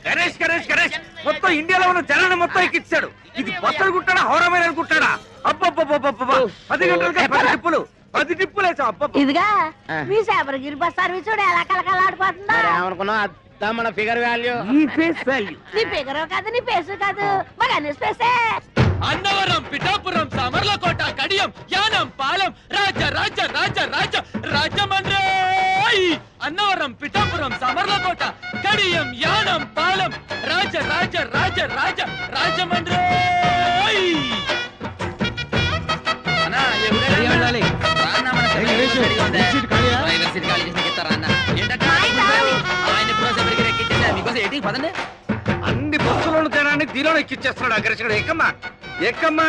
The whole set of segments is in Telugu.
గణేష్ గణేష్ గణేష్ మొత్తం ఇండియాలో ఉన్న జనాన్ని మొత్తం ఎక్కించాడు. ఇది బస్సులు కుట్టాడా హౌరామైన అనుకుంటాడా? అబ్బబ్బబ్బబ్బబ్బా 10 గంటలకి 10 టిప్పులు 10 టిప్పులు వేసావు. అబ్బ ఇదిగా మీ శబరిగిరి బస్ సర్వీస్ ఎలా కలకలాడిపోతుందా? మన ఫిగర్ వాల్యూ ఈ ఫేస్ వాల్యూ నీ ఫిగర్ కాదు నీ ఫేస్ కాదు మరి అన్ని స్పేసే. అన్నవరం, పిఠాపురం, సామర్లకోట, కడియం, యానం, పాలెం, రాజ రాజ రాజ రాజ రాజమండ్రి. అన్నవరం, పిఠాపురం, సామర్లకోట, కడియం, యానం, పాలెం, రాజ రాజ రాజ రాజ రాజమండ్రి. అన్ని బస్సులను జనాన్ని దీనిలో ఎక్కిచ్చేస్తున్నాడు అగ్రసుడు. ఎక్కమ్మా ఎక్కమ్మా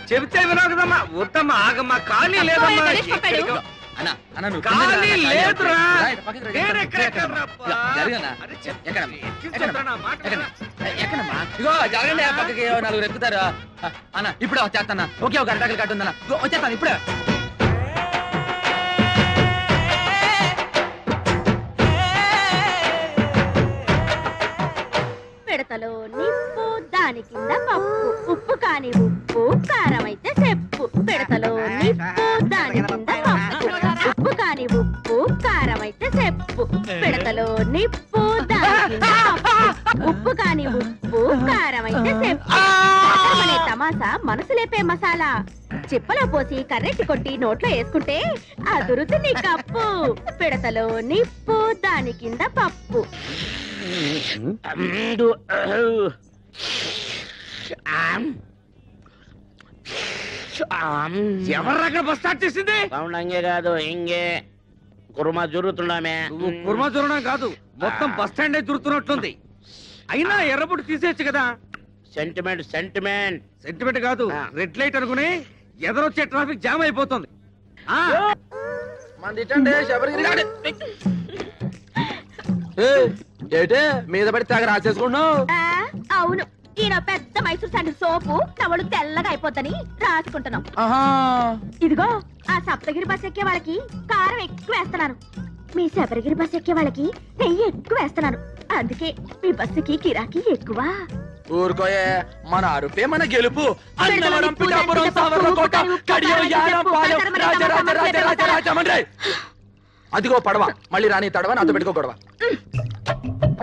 చెబితే వినవు కదమ్మా. వద్దమ్మా ఆగమ్మా, ఖాళీ లేదమ్మా. ఖాళీ లేదురా. ఇగో జరగండి పక్కకి నలుగురు ఎక్కుతారు అన్న. ఇప్పుడే వచ్చేస్తాను. ఒకే ఒక అరటాకులు కట్టుందన్న వచ్చేస్తాను ఇప్పుడే. పిడతలో నిప్పు దాని కింద పప్పు ఉప్పు కాని ఉప్పు కారం అయితే చెప్పు. పిడతలో నిప్పు దాని కింద పప్పు ఉప్పు కాని ఉప్పు కారం అయితే చెప్పు. పిడతలో నిప్పు దాని కింద పప్పు ఉప్పు కాని ఉప్పు కారం అయితే చెప్పు. అనే తమాసా మనసు లేపే మసాలా చిప్పలో పోసి కర్రెట్టి కొట్టి నోట్లో వేసుకుంటే అదురుతుంది కప్పు. పిడతలో నిప్పు దాని కింద పప్పు. ఎవర్రక్కడ బస్ స్టార్ట్ చేసింది? అంగే కాదు ఇంగే కుర్మా జరుగుతున్నామే. కుర్మా జరగడం కాదు, మొత్తం బస్ స్టాండ్ జరుగుతున్నట్లుంది. అయినా ఎర్రబుట్టు తీసేయచ్చు కదా. సెంటిమెంట్ సెంటిమెంట్ సెంటిమెంట్ కాదు, రెడ్ లైట్ అనుకుని ఎదరొచ్చే ట్రాఫిక్ జామ్ అయిపోతుంది. ఏటే మీద పడి తెగ రాసేసుకుంటున్నావు? అవును, ఈయన పెద్ద మైసూర్ శాండిల్ సోపు నవలు తెల్లగా అయిపోతని రాసుకుంటున్నాం. ఇదిగో ఆ సప్తగిరి బస్ ఎక్కే వాళ్ళకి కారం ఎక్కువ వేస్తున్నాను, మీ శబరిగిరి బస్ ఎక్కే వాళ్ళకి నెయ్యి ఎక్కువ వేస్తున్నాను. అందుకే మీ బస్సుకి కిరాకీ ఎక్కువ. ఊరుకోయే, మన అరుపే మన గెలుపు. అన్నవరం, పిఠాపురం, సామర్లకోట, కడియం, యానం, పాలెం, రాజ రాజ రాజ రాజ రాజమండ్రి. అదిగో పడవ, మళ్ళీ రాని తడవ నాతో పెట్టుకో గొడవ.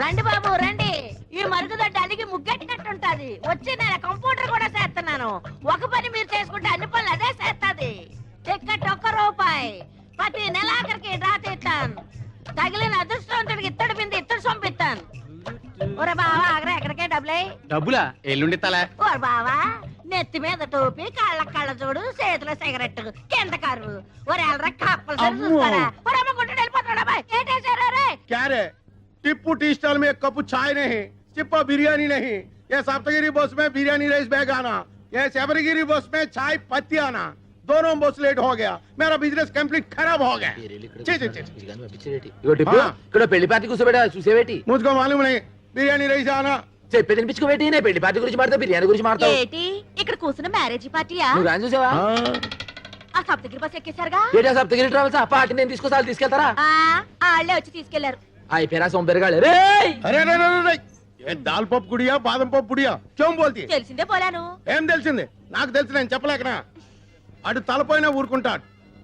రండి బాబు రండి, ఈ మరుగుదొడ్డి అలిగి ముగ్గెట్టినట్టుంటది. వచ్చి నేను కంప్యూటర్ కూడా చేస్తున్నాను. ఒక పని మీరు చేసుకుంటే అన్ని పనులు అదే చేస్తాది. టికెట్ ₹1, ప్రతి నెలాఖరికి డ్రా తీస్తాను. తగిలిన అదృష్టవంతుడికి ఇత్తడి బింది ఇత్తడి సొంపిస్తాను. ఒరే బావా ఆగరా, ఎక్కడికే డబ్బులా ఎల్లుండి తలా. ఓ బావా, నెత్తి మీద టోపీ, కళ్ళ కళ్ళ చూడు, చేతిలో సిగరెట్, కింద కరువు. ఒరే ఎల్రా కప్పలు చూస్తారా? వెళ్ళిపోతాడా బాయ్? ఏంటేసారా రే? क्या रे? टिप्पू टी स्टॉल में 1 कप चाय नहीं, चिप्पा बिरयानी नहीं, ये सप्तगिरी बस में बिरयानी राइस बैग आना, ये शबरगिरी बस में चाय पत्ती आना, दोनों बस लेट हो गया, मेरा बिजनेस कंप्लीट खराब हो गया। ఇక్కడ పెళ్లి పార్టీ కూర్చోబెట్టా చూసేవేటి? मुझको मालूम नहीं, बिरयानी राइस आना। చెప్పే తినిపించుకోబెట్టి నేను పెళ్లి పార్టీ గురించి మాట్లాడతా, బిర్యానీ గురించి మాట్లాడతావు. ఏంటి ఇక్కడ కూర్చున్న మ్యారేజ్ పార్టీయా? నువ్వు రాని చూసావా? ఆ సప్తగిరి బస్ ఎక్కేశారుగా? ఏటా సప్తగిరి ట్రావెల్స్ ఆ పార్టీ నేను తీసుకొస్తా, తీసుకెళ్తారా? వాళ్ళే వచ్చి తీసుకెళ్లారు. అయిపోయినా సొంపెరగాళ్ళు. రే अरे अरे अरे ये दाल पप गुड़िया बादम पप गुड़िया क्यों बोलती है? తెలిసిందే పోలాను. ఏం తెలిసింది? నాకు తెలిసి నేను చెప్పలేకనా? అటు తలపోయినా ఊరుకుంటాడు,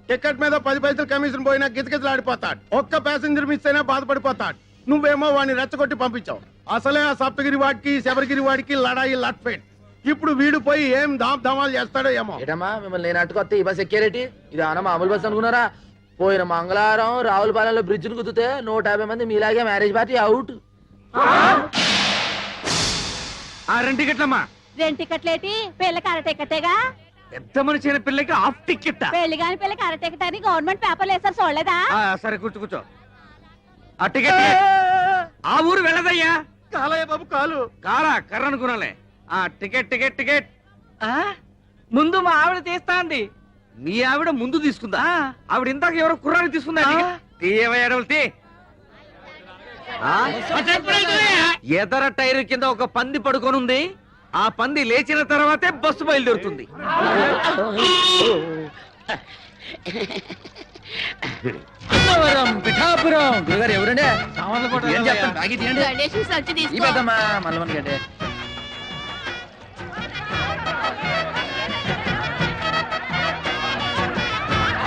టికెట్ మీద 10 పైసలు కమిషన్ పోయినా గిజగిజలాడిపోతాడు, ఒక్క ప్యాసింజర్ మిస్ అయినా బాధపడిపోతాడు. నువ్వేమో వాడిని రెచ్చగొట్టి పంపించావు. అసలే ఆ సప్తగిరి వాడికి శబరిగిరి వాడికి లడాయి లట్ఫెట్. ఇప్పుడు వీడు పోయి ఏం ధామాలు చేస్తాడో ఏమో. ఏటమ్మా మిమ్మల్ని నేను అట్టుకొస్తే ఈ బస్ ఎక్కారేటి? ఇది అన్న మామూలు బస్ అనుకున్నారా? పోయిన మంగళవారం రావులపాలెంలో బ్రిడ్జ్ ను కుదితే 150 మంది మీలాగే మ్యారేజ్ పార్టీ అవుట్. రెండు టికెట్లమ్మా. 2 టికెట్లేటి? పెళ్ళకి అర టికెటేగా. పెద్ద మనిషి అయిన పిల్లకి హాఫ్ టికెట్. పెళ్లి కాని పిల్లకి అర టికెట్ అని గవర్నమెంట్ పేపర్లు వేసారు, చూడలేదా? సరే కూర్చో కూర్చో. ఆ టికెట్ ఆ ఊరు వెళ్ళదయ్యా. కాలయ్య బాబు కాలు. కారా కర్ర అనుకున్నాలే. Ticket ticket ticket. ముందు మా ఆవిడ తీస్తాంది. మీ ఆవిడ ముందు తీసుకుందా? ఆవిడ ఇందాక ఎవరో కుర్రాన్ని తీసుకుందా? తీయవయ్యాడవులు. ఎదర టైర్ కింద ఒక పంది పడుకొని ఉంది. ఆ పంది లేచిన తర్వాతే బస్సు బయలుదేరుతుంది. అన్నవరం పిఠాపురం గురుగారు ఎవరండి సామాన్లు కూడా ఏం చెప్తాను బాగా తీయండి గణేష్ సంచి ఈ తీసుకో పెద్దమ్మా మల్లవన్ గడ్డే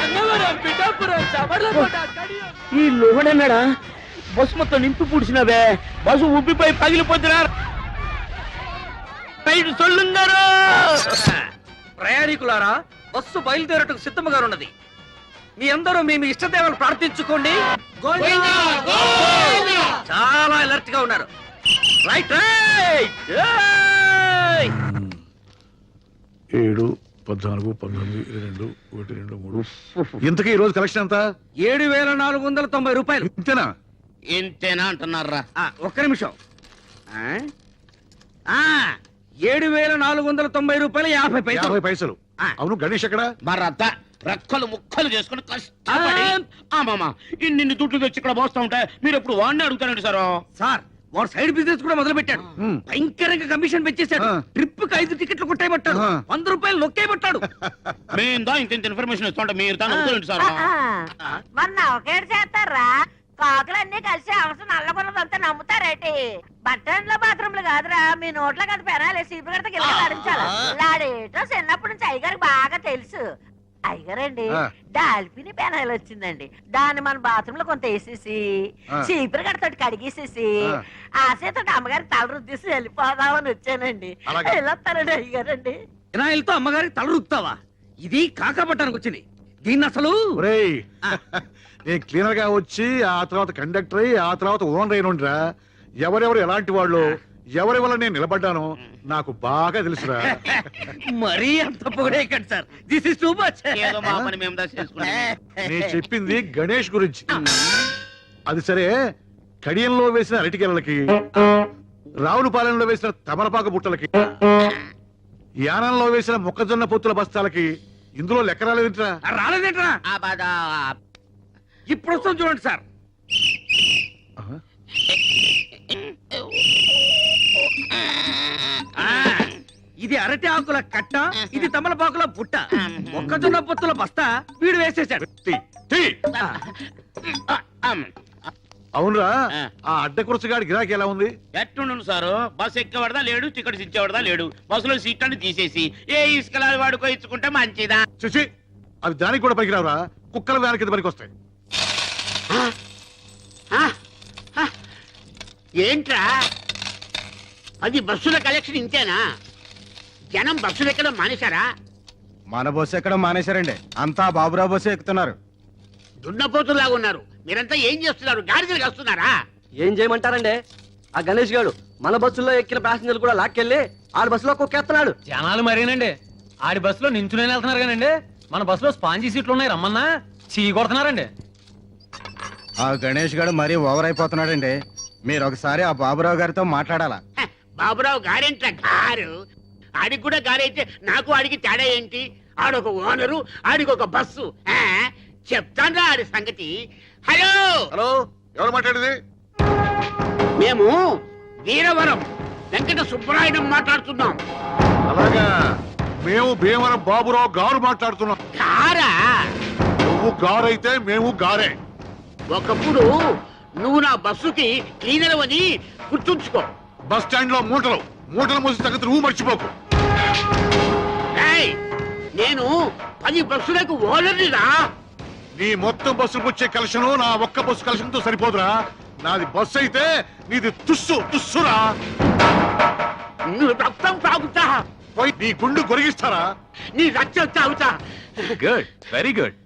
అన్నవరం పిఠాపురం చమర్లకోట ఈ లోహడన్నాడా బస్సు మొత్తం నింపి పూడ్చినవే బస్సు ఉబ్బిపోయి పగిలిపోతున్నా సొల్లుంగారు ప్రయాణికులారా బస్సు బయలుదేరటకు సిద్ధముగా ఉన్నది. మీ అందరూ మీ ఇష్టదేవాలు ప్రార్థించుకోండి. చాలా అలర్ట్ గా ఉన్నారు. Right right 7, 14, 19, 22, 1, 2, 3. ఇంతకీ ఈ రోజు కలెక్షన్ ఎంత? 7,490 రూపాయలు. ఇంతేనా? ఇంతేనా అంటున్నారా? ఒక్క నిమిషం. 7,490 రూపాయలు 50 పైసలు. 50 పైసలు. అవును, గణేష్ ఎక్కడ? మరత రెక్కలు ముక్కలు చేసుకుని కష్టపడి ఇన్ని దుడ్లు తెచ్చి ఇక్కడ పోస్తా ఉంటే మీరు ఎప్పుడు వాడిని అడుగుతారండి సార్ వాడు సైడ్ బిజినెస్ కూడా మొదలు పెట్టాడు. భయంకరంగా కమిషన్ పెంచేశాడు. ట్రిప్ కి 5 టికెట్లు కొట్టేయబట్టాడు. 100 రూపాయలు నొక్కేయబట్టాడు. మేము ఇంత ఇన్ఫర్మేషన్ ఇస్తుంటే మీరు దాన్ని అడుగుతారండి సార్. మొన్న ఒకేడు చేస్తారా? కాకులన్నీ కలిసి అవసరం నల్లబుల్లదంతా నమ్ముతారేటి? బట్టన్ల బాత్రూమ్లు కాదురా, మీ నోట్లో కదా పెనాలి సీపు కడితే గిల్ల ఆడించాలి. లాడేటో చిన్నప్పటి నుంచి అయ్యగారికి బాగా తెలుసు. అయ్యగారండి డాల్ఫిని పెనాయిల్ వచ్చిందండి. దాన్ని మన బాత్రూమ్ లో కొంత వేసేసి చీపురు గడతోటి కడిగేసేసి ఆశతో అమ్మగారి తల రుద్దేసి వెళ్ళిపోదామని వచ్చానండి. వెళ్ళొస్తానండి అయ్యగారండి. వినాయలతో అమ్మగారికి తల రుద్దుతావా? ఇది కాకపట్టడానికి వచ్చింది. దీన్ని అసలు ఒరేయ్, నేను క్లీనర్ గా వచ్చి ఆ తర్వాత కండక్టర్ అయ్యి ఆ తర్వాత ఓనర్ అయినా ఎవరెవరు ఎలాంటి వాళ్ళు ఎవరి వల్ల నేను నిలబడ్డాను నాకు బాగా తెలుసురా. మరీ అంత పొగడే కదా sir. This is too much. ఏదో మా పని మేము చేసుకుంటాం. నేను చెప్పింది గణేష్ గురించి. అది సరే, కడియంలో వేసిన అరటికెలకి, రావులపాలెంలో వేసిన తమలపాకు బుట్టలకి, యానంలో వేసిన మొక్కజొన్న పొత్తుల బస్తాలకి ఇందులో లెక్క రాలేదంటరా? రాలేదేంట్రా? ఇప్పుడు వస్తుంది చూడండి సార్. ఇది అరటి ఆకుల కట్ట, ఇది తమలపాకుల బుట్ట, మొక్కజొన్న పొత్తుల బస్తా వీడు వేసేసాడు. అవునరా, ఆ అడ్డ కురసగాడి గిరాకీ ఎలా ఉంది? ఎట్టుండు సారు, బస్ ఎక్కేవాడదా లేడు, టికెట్స్ ఇచ్చేవాడదా లేడు. బస్సులో సీట్లను తీసేసి ఏ ఇసుకలా వాడుకో ఇచ్చుకుంటే మంచిదా? చూసి అవి దానికి కూడా పనికిరావురా, కుక్కల వ్యాన్ కింద పనికి వస్తాయి. ఏంట్రా అది బస్సుల కలెక్షన్ ఇంతేనా? జనం బస్సులు ఎక్కడం మానేశారా? మన బస్సు ఎక్కడం మానేశారండి. అంతా బాబురావు బస్సు ఎక్కుతున్నారు. దున్నపోతులాగా ఉన్నారు. మీరంతా ఏం చేస్తున్నారు? గాడిదలు వస్తున్నారా? ఏం చేయమంటారండి? ఆ గణేష్ గారు మన బస్సులో ఎక్కిన ప్యాసింజర్లు కూడా లాక్కెళ్ళి ఆడి బస్సులో కుక్కేస్తున్నాడు. జనాలు మరేనండి, ఆడి బస్సులో నించునే వెళ్తున్నారు కానండి, మన బస్సులో స్పాంజీ సీట్లు ఉన్నాయి రమ్మన్నా చీ కొడుతున్నారండి. ఆ గణేష్ గారు మరీ ఓవర్ అయిపోతున్నాడండి. మీరు ఒకసారి ఆ బాబురావు గారితో మాట్లాడాలా? బాబురావు గారేంట్రా గారు? ఆడికి కూడా గారైతే నాకు ఆడికి తేడా ఏంటి? ఆడొక ఓనరు, ఆడికి ఒక బస్సు. చెప్తాను ఆడి సంగతి. హలో హలో, ఎవరు మాట్లాడేది? మేము వీరవరం వెంకట సుబ్బరాయుడు మాట్లాడుతున్నాం. అలాగా, మేము భీమవరం బాబురావు గారు మాట్లాడుతున్నాం. గారా? నువ్వు గారైతే మేము గారే. ఒకప్పుడు నువ్వు నా బస్సుకి క్లీనర్ అని గుర్తుంచుకో. బస్ స్టాండ్ లో మూటలు మోసి తగ్గదు, నువ్వు మర్చిపోకు. నేను 10 బస్సులకు ఓనర్నిరా. నీ మొత్తం బస్సులకు వచ్చే కలెక్షన్ నా ఒక్క బస్సు కలెక్షన్ తో సరిపోదురా. నాది బస్సు అయితే నీది తుస్సురా. నువ్వు రక్తం తాగుతా, పోయి నీ గుండు కొరిగిస్తారా? నీ రక్తం తాగుతా. Good, very good.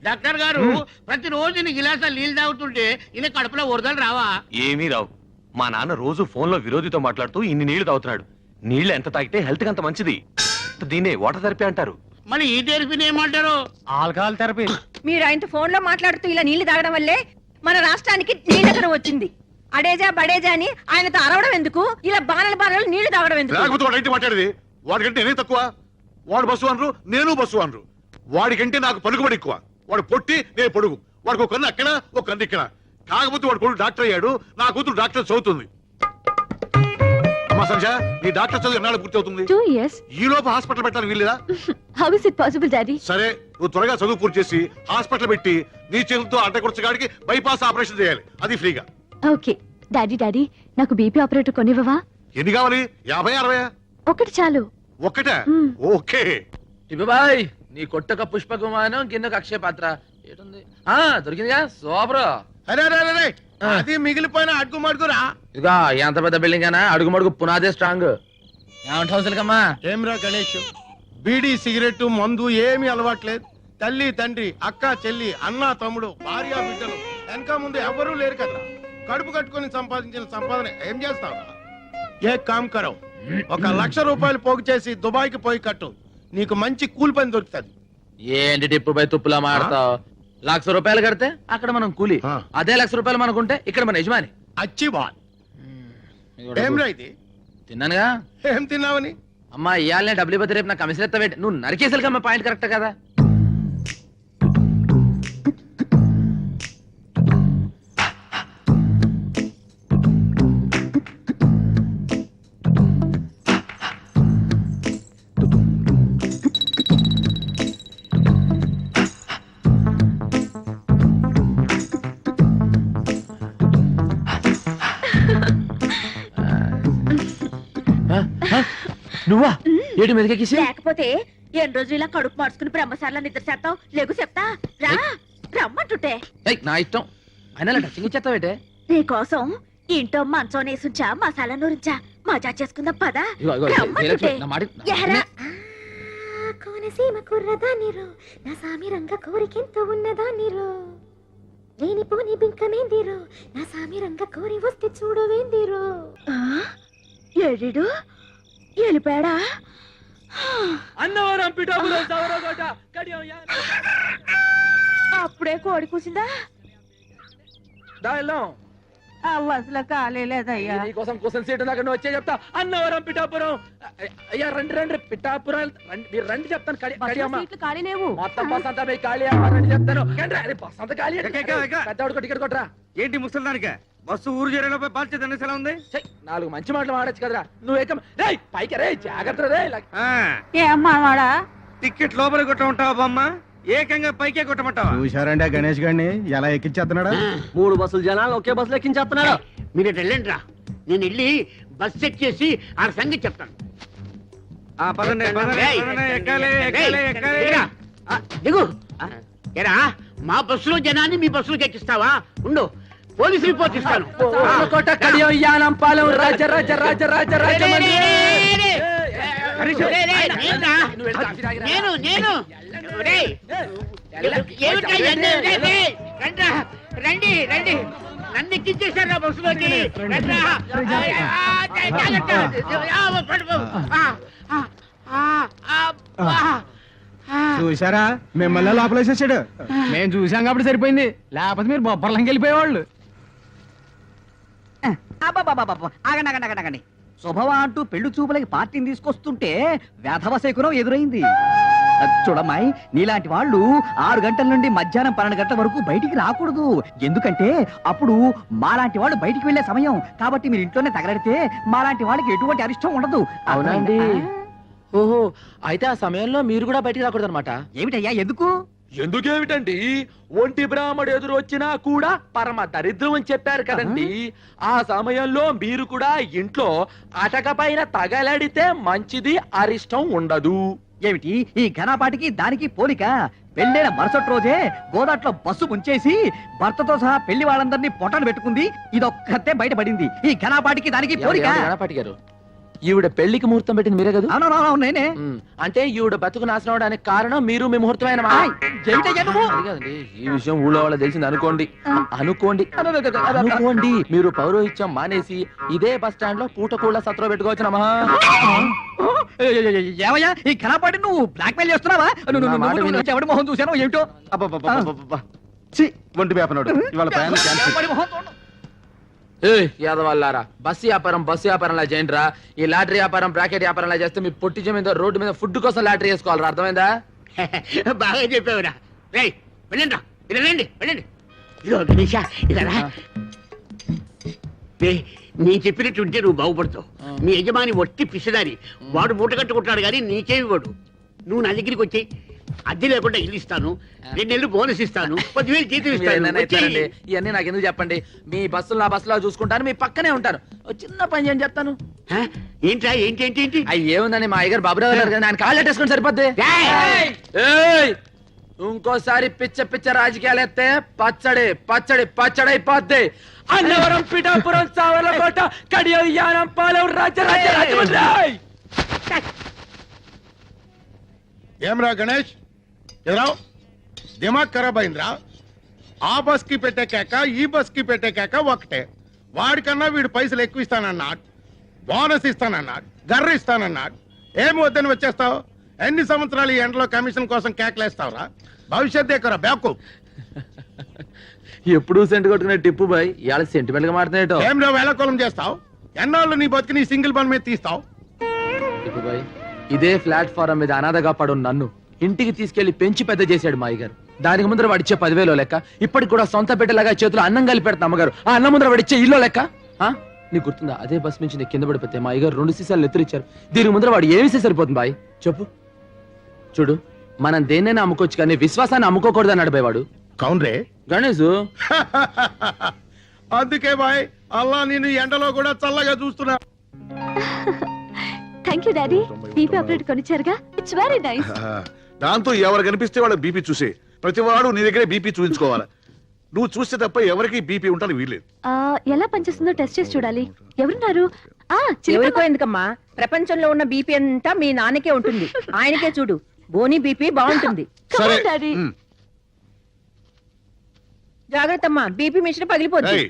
డాక్టర్ గారు, ప్రతిరోజు నీ గిలాసా నీళ్ళు తాగుతుంటే ఇలా కడుపులో వరదలు రావా? ఏమీ రావు. మా నాన్న రోజు ఫోన్ లో విరోధితో మాట్లాడుతూ ఇన్ని నీళ్లు తాగుతున్నాడు. నీళ్లు ఎంత తాగితే హెల్త్ కి అంత మంచిది. దీన్నే వాటర్ థెరపీ అంటారు. మరి ఈ థెరపీని ఏమంటారు? Alcohol therapy. మీరు ఆయనతో ఫోన్ లో మాట్లాడుతూ ఇలా నీళ్లు తాగడం వల్లే మన రాష్ట్రానికి నీళ్ళకరం వచ్చింది. అడేజా బడేజా అని ఆయనతో అరవడం ఎందుకు? ఇలా బాణలు నీళ్లు తాగడం ఎందుకు? లేకపోతే వాడు ఏంటి మాట్లాడేది? వాడికంటే నేనే తక్కువ? వాడు బస్సు అనరు, నేను బస్సు అనరు. వాడికంటే నాకు పలుకుబడి ఎక్కువ. వాడు పొట్టి, నేను పొడుగు. వాడికి ఒక కన్ను అక్కడ, ఒక కన్ను ఇక్కడ. కాకపోతే వాడు కొడుకు డాక్టర్ అయ్యాడు, నా కూతురు డాక్టర్ చదువుతుంది. అమ్మా సంజ, నీ డాక్టర్ చదువు ఎన్నాళ్ళు పూర్తి అవుతుంది? 2 years. ఈ లోపు హాస్పిటల్ పెట్టాలని వీల్లేదా? How is it possible, Daddy? సరే, నువ్వు త్వరగా చదువు పూర్తి చేసి హాస్పిటల్ పెట్టి నీ చేతులతో అడ్డకొచ్చగాడికి బైపాస్ ఆపరేషన్ చేయాలి, అది ఫ్రీగా. ఓకే. డాడీ నాకు బీపీ ఆపరేటర్ కొనివ్వవా? ఎన్ని కావాలి? 50, 60? ఒకటి చాలు. ఒక్కటే? ఓకే. బాయ్, నీ కొట్టక పుష్ప విమానం కిందకు అక్షయ పాత్ర ఏటుంది? దొరికిందిగా, సూపర్. అరే అరే అరే, అది మిగిలిపోయిన అడుగు మడుగురా. ఇదిగా ఎంత పెద్ద బిల్డింగ్ అయినా అడుగు మడుగు పునాదే స్ట్రాంగ్. ఏమంటావు సిలకమ్మా? ఏమ్రా గణేష్, బీడీ సిగరెట్ మందు ఏమీ అలవాట్లేదు. తల్లి తండ్రి అక్క చెల్లి అన్న తమ్ముడు భార్య బిడ్డలు వెనక ముందు ఎవరూ లేరు కదా. కడుపు కట్టుకొని సంపాదించిన సంపాదన ఏం చేస్తావు? ఏ కామ్ కరో, 1 లక్ష రూపాయలు పోగు చేసి దుబాయ్కి పోయి కట్టు, నీకు మంచి కూలి పని దొరుకుతుంది. ఏంటి టిప్పు పై తుప్పులా మాడతావు? 1,00,000 రూపాయలు కడితే అక్కడ మనం కూలి, అదే 1,00,000 రూపాయలు మనకుంటే ఇక్కడ మన యజమాని. అచ్చి బాల్. ఏమ్రా ఇది? తిన్నానుగా. ఏం తిన్నావని? అమ్మా ఇయాలనే డబ్బులు ఇవ్వదు, రేపు నాకు కమిషన్ ఎత్తా. నువ్వు నరికేసరికమ్మా, పాయింట్ కరెక్ట్ కదా. నువ్వా ఏడు మీదకేసి? లేకపోతే ఎన్ని రోజులు ఇలా కడుపు మార్చుకుని బ్రహ్మసార్ల నిద్ర చేస్తావు? లేకు చెప్తా రా, రమ్మంటుంటే. నా ఇష్టం అయినా టచింగ్ ఇచ్చేస్తావేటే? నీ కోసం ఇంట్లో మంచం నేసుంచా, మసాలా నూరించా, మజా చేసుకుందాం పదా. రమ్మంటుంటే. ఎహరా. కోనసీమ కుర్రదానిరో, నా సామి రంగ కోరికెంతో ఉన్నదానిరో, లేని పోని బింకమేందిరో, నా సామి రంగ కోరి వస్తే చూడవేందిరో. ఏడు వెళ్ళిపోయాడా? అన్నవరం పిఠాపురం సవరకోట అప్పుడే కోడి కూసిందా? అసలు ఖాళీ లేదయ్యా. నీకోసం కూర్చొని సీటు దాకా నువ్వు వచ్చే చెప్తా. అన్నవరం పిఠాపురం. అయ్యా రండి రండి, పిఠాపురం మీరు రండి చెప్తాను. మొత్తం బస్ అంతా పోయి ఖాళీ రండి చెప్తాను. బస్ అంతా ఖాళీ. పెద్దవాడికి టికెట్ కొట్టరా. ఏంటి ముసలిదానిక? బస్సు ఊరు చేరేలోపై బాధ్యత ఎలా ఉంది? 4 మంచి మాటలు మాడచ్చు కదరా. నువ్వు ఏకం రే పైకి రే, జాగ్రత్త రే. ఏమ్మా టికెట్ లోపల కొట్ట ఉంటావా బామ్మ? ఏకంగా పైకే కొట్టమంటావా? చూశారండి గణేష్ గారిని ఎలా ఎక్కించేస్తున్నాడా? 3 బస్సులు జనాలు ఒకే బస్సులో ఎక్కించేస్తున్నాడు. మీరు వెళ్ళండి రా, నేను వెళ్ళి బస్ చెక్ చేసి ఆ సంగతి చెప్తాను. పదండి, పదండి, ఏయ్, పదండి, ఎక్కాలి, ఎక్కాలి, ఎక్కాలి. దిగురా. దిగు. ఏరా, మా బస్సులో జనాన్ని మీ బస్సులోకి ఎక్కిస్తావా? ఉండు, పోలీసు రిపోర్ట్ ఇస్తాను. కోట కడియం యానం పాలెం రాజ రాజ రాజ రాజ రాజ మంది. నేను రండి రండి, నన్ను ఎక్కించేశారు నా బస్సులోకి. చూసారా, మిమ్మల్ని లోపలేసేసాడు. మేము చూసాం కాబట్టి సరిపోయింది, లేకపోతే మీరు బొబ్బర్లంకి వెళ్ళిపోయేవాళ్ళు. ఆగండి. శుభవా అంటూ పెళ్లి చూపులకి పార్టీని తీసుకొస్తుంటే వేధవ శకునం ఎదురైంది. చూడమ్మాయి, నీలాంటి వాళ్ళు 6 గంటల నుండి మధ్యాహ్నం 12 గంటల వరకు బయటికి రాకూడదు. ఎందుకంటే అప్పుడు మాలాంటి వాళ్ళు బయటికి వెళ్లే సమయం. కాబట్టి మీరు ఇంట్లోనే తగలడితే మాలాంటి వాళ్ళకి ఎటువంటి అరిష్టం ఉండదు. అవునండి. ఓహో, అయితే ఆ సమయంలో మీరు కూడా బయటికి రాకూడదు అనమాట. ఏమిటయ్యా ఎందుకు? ఎందుకేమిటండి, ఒంటి బ్రాహ్మడు ఎదురు వచ్చినా కూడా పరమ దరిద్రం అని చెప్పారు కదండి. ఆ సమయంలో మీరు కూడా ఇంట్లో అటక పైన తగలడితే మంచిది, అరిష్టం ఉండదు. ఏమిటి ఈ ఘనపాటికి దానికి పోలిక? పెళ్ళైన మరుసటి రోజే గోదాట్లో బస్సు ముంచేసి భర్తతో సహా పెళ్లి వాళ్ళందరినీ పొట్టలు పెట్టుకుంది. ఇదొక్కతే బయటపడింది. ఈ ఘనపాటికి దానికి పోలిక. గణపాటి గారు, ఈవిడ పెళ్లికి ముహూర్తం పెట్టింది మీరే కదా? అవునవును, నేనే. అంటే ఈవిడ బతుకు నాశనం అవడానికి కారణం మీరు, మీ ముహూర్తమైన కదండి. ఈ విషయం ఊళ్ళో వాళ్ళ తెలిసింది అనుకోండి. అనుకోండి మీరు పౌరోహిత్యం మానేసి ఇదే బస్ స్టాండ్ లో పూటకూళ్ళ సత్రం పెట్టుకోవచ్చునమ్మా. ఏమయ్యా ఈ ఘనపాటి నువ్వు బ్లాక్ మెయిల్ చేస్తున్నావా? ఎవడి మొహం చూసానో ఏమిటో. ఒంటి వేపనాడు ఇవాళ ప్రయాణం క్యాన్సిల్. యాదవల్లారా, బస్సు వ్యాపారంలా చేయండిరా. ఈ లాటరీ వ్యాపారం, బ్రాకెట్ వ్యాపారంలా చేస్తే మీ పొట్టి జమీందో రోడ్డు మీద ఫుడ్ కోసం లాటరీ వేసుకోవాలరా. అర్థమైందా? బాగా చెప్పావురా. రేయ్ వెళ్ళండి రా, వెళ్ళండి వెళ్ళండి. ఇదో గణేష, ఇలా నేను చెప్పినట్టుంటే నువ్వు బాగుపడతావు. మీ యజమాని వట్టి పిసిదారి, వాడు మూట కట్టుకుంటాడు కానీ నీకేమి వాడు. నువ్వు నా దగ్గరికి వచ్చి అద్దె లేకుండా ఇల్లు ఇస్తాను, 2 నెలలు బోనస్ ఇస్తాను, 10,000 జీతం ఇస్తాను. వచ్చేయ్. ఇవన్నీ నాకు ఎందుకు చెప్పండి. మీ బస్సులు నా బస్సులో చూసుకుంటాను, మీ పక్కనే ఉంటాను. ఓ చిన్న పని చేయని చెప్తాను. హ? ఏంట్రా ఏంటి ఏంటి ఏంటి? అయ్యి ఏముందని మా అయ్యగారు బాబురావు గారు కదా, ఆయన కాళ్ళు వేసుకుని సరిపోద్ది. ఏయ్! ఏయ్! ఇంకోసారి పిచ్చ రాజకీయాలు ఎత్తే పచ్చడి పచ్చడి పచ్చడి అయిపోద్ది. అన్నవరం, పిఠాపురం, సావర్లకోట, కడియం, యానం, పాలెం, రాజమండ్రి. ఏమ్రా గణేష్, ఎదురావు దిమాగ్ ఖరాబ్ అయిందిరా. ఆ బస్ కి పెట్టే కేక, ఈ బస్ కి పెట్టే కేక ఒకటే. వాడికన్నా వీడు పైసలు ఎక్కువ ఇస్తానన్నాడు, బోనస్ ఇస్తానన్నాడు, గర్ర ఇస్తానన్నాడు. ఏమి వద్దని వచ్చేస్తావు? ఎన్ని సంవత్సరాలు ఈ ఎండలో కమిషన్ కోసం కేకలేస్తావురా? భవిష్యత్ ఎక్కరా బ్యాకు. ఎప్పుడు సెంట్ కొట్టుకునే టిప్పు బాయ్ ఇవాళ సెంటిమెంట్ గా మాట్లాడేటో. ఏం వేళకోళం చేస్తావు? ఎన్నాళ్ళు నీ బతికి నీ సింగిల్ బన్ మీద తీస్తావు? టిప్పు బాయ్, ఇదే ప్లాట్ఫారం మీద అనాథగా పడు నన్ను ఇంటికి తీసుకెళ్లి పెంచి పెద్ద చేశాడు మా అయ్యగారు. దానికి ముందర వాడిచ్చే 10,000 లెక్క, ఇప్పటికి కూడా సొంత బిడ్డలాగా చేతులు అన్నం కలిపి పెడతా అమ్మగారు. ఆ అన్నం ముందర వాడిచ్చే ఇల్లు లెక్క. నీకు గుర్తుందా? అదే బస్ నుంచి నేను కింద పడిపోతే మా అయ్యగారు 2 సీసాలు ఎత్తురిచ్చారు. దీనికి ముందర వాడు ఏమి సరిపోతుంది బాయ్ చెప్పు. చూడు, మనం దేన్నైనా అమ్ముకోవచ్చు కానీ విశ్వాసాన్ని అమ్ముకోకూడదు అన్నాడు బాయ్ వాడు. కౌన్రే గణేష్. అందుకే బాయ్ అల్లా నేను ఎండలో కూడా చల్లగా చూస్తున్నా. Thank you daddy. బీపీ ఆపరేట్ కొనిచ్చారుగా, ఇట్స్ వెరీ నైస్. దాంతో ఎవరు కనిపిస్తే వాళ్ళ బీపీ చూసే ప్రతి వాడు నీ దగ్గరే బీపీ చూపించుకోవాలి. నువ్వు చూస్తే తప్ప ఎవరికి బీపీ ఉంటాను వీల్లేదు. ఎలా పనిచేస్తుందో టెస్ట్ చేసి చూడాలి. ఎవరున్నారు? ఎవరికో ఎందుకమ్మా, ప్రపంచంలో ఉన్న బీపీ అంతా మీ నాన్నకే ఉంటుంది. ఆయనకే చూడు, బోని బీపీ బాగుంటుంది. సరే. డాడీ జాగ్రత్త అమ్మా, బీపీ మిషన్ పగిలిపోద్ది. ఏయ్,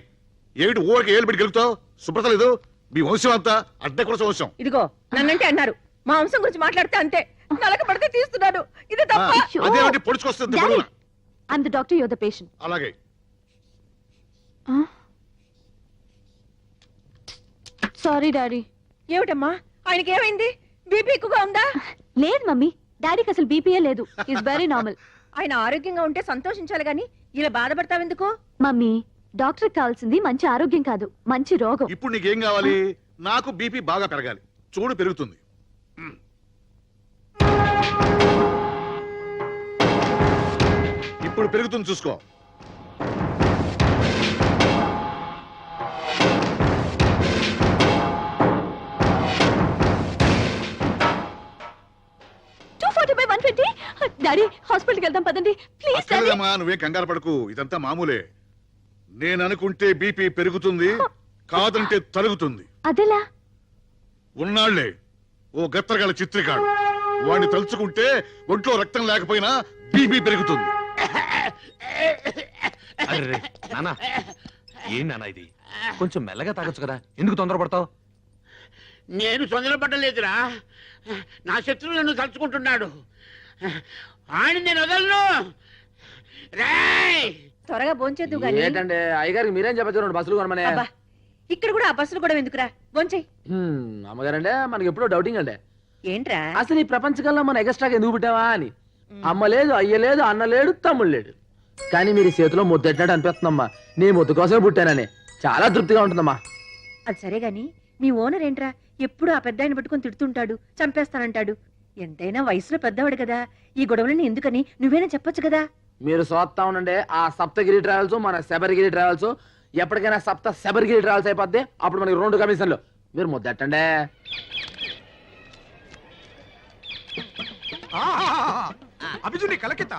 ఏమిటి ఊరికి ఏళ్ళు పెట్టి గెలుగుతావు? శుభ్రత లేదు. మీ వంశం అంతా అడ్డ కూడా వంశం. ఇదిగో నన్నంటే అన్నారు, మా వంశం గురించి మాట్లాడితే అంతే. నలక పడితే తీస్తున్నాడు, ఇది తప్ప. అదేమిటి పొడుచుకొస్తుంది? I'm the doctor, your the patient. అలాగే. Sorry daddy. ఏమిటమ్మా, ఆయనకి ఏమైంది? బీపీ ఎక్కువగా ఉందా? లేదు మమ్మీ, డాడీకి అసలు బీపీయే లేదు. It's very normal. ఆయన ఆరోగ్యంగా ఉంటే సంతోషించాలి గాని ఇలా బాధపడతావెందుకు? మమ్మీ, డాక్టర్ కావాల్సింది మంచి ఆరోగ్యం కాదు, మంచి రోగం. ఇప్పుడు నీకేం కావాలి? నాకు బీపీ బాగా పెరగాలి. చూడు పెరుగుతుంది. ఇప్పుడు పెరుగుతుంది చూసుకో. డాడీ హాస్పిటల్కి వెళ్దాం పదండి ప్లీజ్. అక్కర్లేదమ్మా, నువ్వే కంగారు పడకు. ఇదంతా మామూలే. నేను అనుకుంటే బీపీ పెరుగుతుంది, కాదంటే తరుగుతుంది. అదెలా? ఉన్నాళ్లే ఓ గత్తరగల చిత్రికాడు, వాడిని తలుచుకుంటే ఒంట్లో రక్తం లేకపోయినా బీపీ పెరుగుతుంది. అరే నానా, ఏం నానా ఇది? కొంచెం మెల్లగా తాగొచ్చు కదా, ఎందుకు తొందరపడతావు? నేను తొందరపడలేదురా, నా శత్రువు నన్ను తలుచుకుంటున్నాడు. ఆయన నేను వదలను. త్వరగా భోంచేద్దు గాని. ఏంటంటే అయ్యగారికి మీరేం చెప్పచ్చు? 2 బస్సులు కొనమనే. ఇక్కడ కూడా ఆ బస్సులు కూడా ఎందుకురా, భోంచేయి. అమ్మగారంటే మనకి ఎప్పుడో డౌటింగ్ అంటే ఏంట్రా అసలు ఈ ప్రపంచకంలో మనం ఎక్స్ట్రాగా ఎందుకు పుట్టావా అని. అమ్మ లేదు, అయ్య లేదు, అన్న లేడు, తమ్ముడు లేడు, కానీ మీరు చేతిలో ముద్దెట్టినట్టు అనిపిస్తుందమ్మా. నీ ముద్దు కోసమే పుట్టానని చాలా తృప్తిగా ఉంటుందమ్మా. అది సరే గాని మీ ఓనర్ ఏంట్రా ఎప్పుడు ఆ పెద్ద ఆయన పట్టుకుని తిడుతుంటాడు, చంపేస్తానంటాడు. ఎంతైనా వయసులో పెద్దవాడు కదా, ఈ గొడవలని ఎందుకని నువ్వేనా చెప్పొచ్చు కదా. మీరు చూస్తా ఉండండి, ఆ సప్తగిరి ట్రావెల్స్ మన శబరిగిరి ట్రావెల్స్ ఎప్పటికైనా సప్త శబరిగిరి ట్రావెల్స్ అయిపోద్ది. అప్పుడు మనకి 2 కమిషన్లు. మీరు ముద్దెట్టండి. అభిజుని కలకిత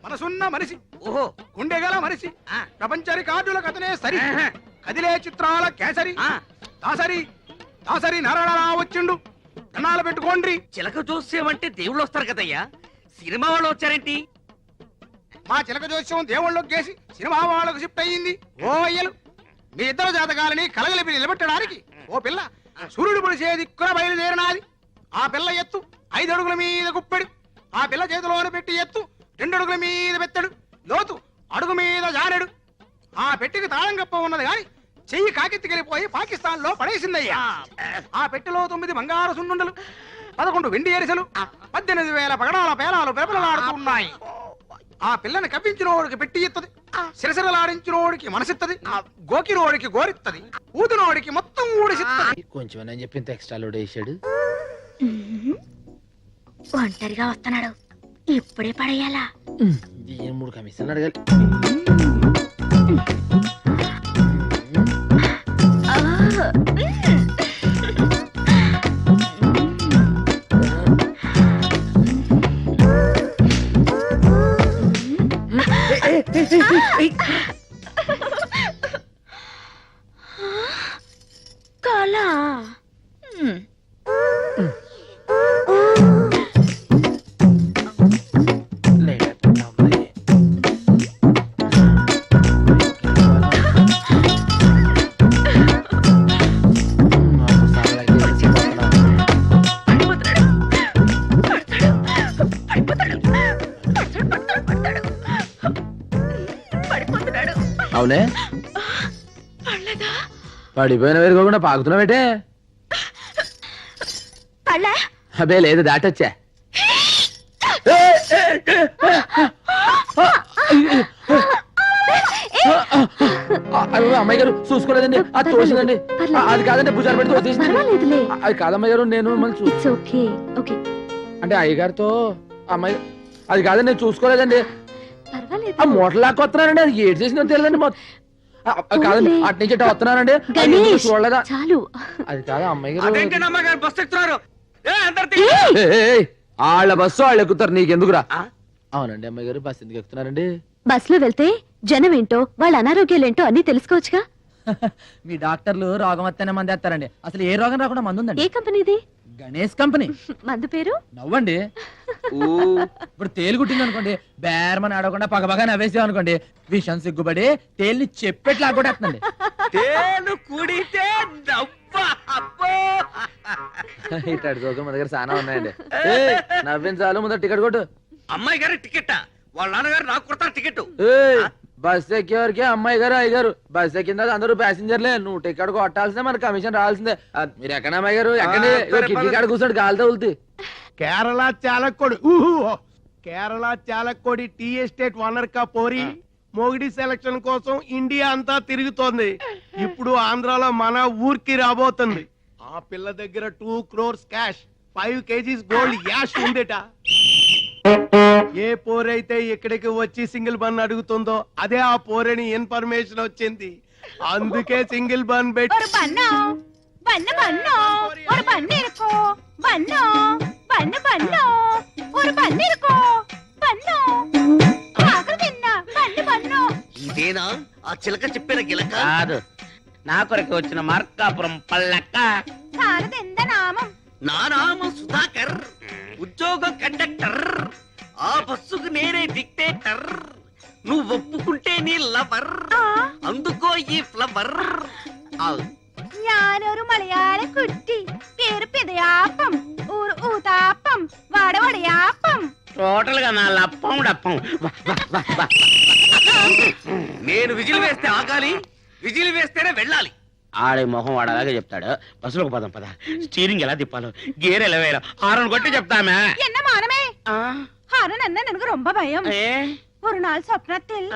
మనసున్న మనిషి, ఓహో గుండెగల మనిషి, ప్రపంచ రికార్డులకు అతనే సరి, కదిలే చిత్రాల కేసరి, దాసరి దాసరి నారాయణ వచ్చిండు. కన్నాలు పెట్టుకోండి. చిలక జోస్యం అంటే దేవుళ్ళు వస్తారు కదయ్యా, సినిమా వాళ్ళు వచ్చారేంటి? మా చిలక జోస్యం దేవుళ్ళకి గేసి సినిమా వాళ్ళకు షిఫ్ట్ అయ్యింది. ఓ అయ్యలు, మీ ఇద్దరు జాతకాలని కలగలిపి నిలబెట్టడానికి ఓ పిల్ల సూర్యుడు పొడిచే దిక్కున బయలుదేరినాది. ఆ పిల్ల ఎత్తు 5 అడుగుల మీద గుప్పెడు, ఆ పిల్ల చేతిలోనే పెట్టి ఎత్తు 2 అడుగుల మీద పెట్టాడు, లోతు అడుగు మీద జానెడు. ఆ పెట్టికి తాళం కప్ప ఉన్నది గాని చెయ్యి కాకెత్తికెళ్ళిపోయి పాకిస్తాన్ లో పడేసిందయ్యా. ఆ పెట్టెలో 9 బంగారు సున్నుండలు, 11 వెండి ఎరిసెలు, 18,000 పగడాల పేలాలు పెరపలలాడుతున్నాయి. ఆ పిల్లని కప్పించిన వాడికి పెట్టి ఎత్తది సిరసిరలాడించినోడికి మనసిత్తది గోకినోడికి గోరిత్తది ఊదినోడికి మొత్తం ఊడిసిత్తది. కొంచెం నేను చెప్పి ఇంత ఎక్స్ట్రా లోడ్ వేసాడు. ఒంటరిగా వస్తున్నాడు, ఇప్పుడే పడేయాలా? 3 కమిషన్లు అడగాలి. కళ. అవునే పడిపోయిన వేరుకోకుండా పాకుతున్నావేటే? పళ్ళ అబే లేదు, దాటొచ్చా. అమ్మాయి గారు చూసుకోలేదండి, అది తోసిందండి. అది కాదండి భుజాలు పెట్టి తోసేసింది. అది కాదమ్మాయి గారు, నేను అంటే అయ్యగారితో అమ్మాయి అది కాదండి, నేను చూసుకోలేదండి. ఆ మూటలు లాక్కు వస్తున్నానండి, అది ఏడు చేసిందో తెలియదండి. కాదండి అటు నుంచి వస్తున్నానండి, చూడలేదా? అది కాదు అమ్మాయి గారు బస్ ఎక్కుతున్నారు. వాళ్ళ బస్సు వాళ్ళు ఎక్కుతారు, నీకెందుకురా? అవునండి అమ్మాయి గారు, బస్సు ఎందుకు ఎక్కుతున్నారండి? బస్ లో వెళ్తే జనం ఏంటో వాళ్ళ అనారోగ్యాలేంటో అన్ని తెలుసుకోవచ్చుగా. మీ డాక్టర్లు రోగం వస్తేనే మంది వేస్తారండి. అసలు ఏ రోగం రాకుండా మందు ఉందండి. ఏ కంపెనీది? గణేష్ కంపెనీ. మందు పేరు? నవ్వండి. ఇప్పుడు తేలు కుట్టింది అనుకోండి, బేరమని ఆడకుండా పగబగా నవ్వేసాం అనుకోండి, విషం సిగ్గుపడి తేలిని చెప్పెట్లు ఆగొట్టేస్తుందండి. తేలు కుడితే ఇట్లాంటి జోకం మన దగ్గర చాలా ఉన్నాయండి. నవ్వించాలు ముందర టికెట్ కొట్టు. అమ్మాయి గారి టికెట్ వాళ్ళ నాన్నగారు నాకు కొడతారు టికెట్. బస్ ఎక్కేవారికి అమ్మాయి గారు అయ్యగారు, బస్ ఎక్కిన అందరూ ప్యాసింజర్లే. నువ్వు టికెట్ కొట్టాల్సిందే, మన కమిషన్ రావాల్సిందే. మీరు ఎక్కడ అమ్మాయి గారు ఎక్కడి కిటికీ కాడ కూర్చోండి, గాలితో ఉల్తి. Kerala Chalakudy Kerala Chalakudy tea estate owner కా పోరి మోగిడి సెలక్షన్ కోసం ఇండియా అంతా తిరుగుతోంది. ఇప్పుడు ఆంధ్రాలో మన ఊరికి రాబోతుంది. ఆ పిల్ల దగ్గర 2 crores క్యాష్, 5 kgs గోల్డ్ యాష్ ఉందేట. ఏ పోరైతే ఇక్కడికి వచ్చి సింగిల్ బన్ అడుగుతుందో అదే ఆ పోరని ఇన్ఫర్మేషన్ వచ్చింది. అందుకే సింగిల్ బన్ పెట్టి ఇదేనా ఆ చిలక చెప్పిన గిలక? కాదు, నా కొరకు వచ్చిన మార్కాపురం పల్లక్క. నా నామం సుధాకర్, ఉద్యోగం కండక్టర్. ఆ బస్సుకు నేనే డిక్టేటర్. నువ్వు ఒప్పుకుంటే నీ లవర్, అందుకో ఈ ఫ్లవర్. ഞാനൊരു മലയാള കുട്ടി, പേര് പിതയാപ്പം, ഊർ ഊതാപ്പം, വടവടയാപ്പം. టోటల్ గా నా లప్పం డప్పం. నేను విజిల్ వేస్తే ఆగాలి, విజిల్ వేస్తేనే వెళ్ళాలి. ఆడే మొహం వాడలాగే చెప్తాడు. బస్సులోకి పదం పద. స్టీరింగ్ ఎలా తిప్పాలో, గేర్ ఎలా వేయాలో హారన్ కొట్టి చెప్తామే. என்ன மானமே, ஹாரன் அண்ணன் எனக்கு ரொம்ப பயம். ஒரு நாள் சொப்னத்தில்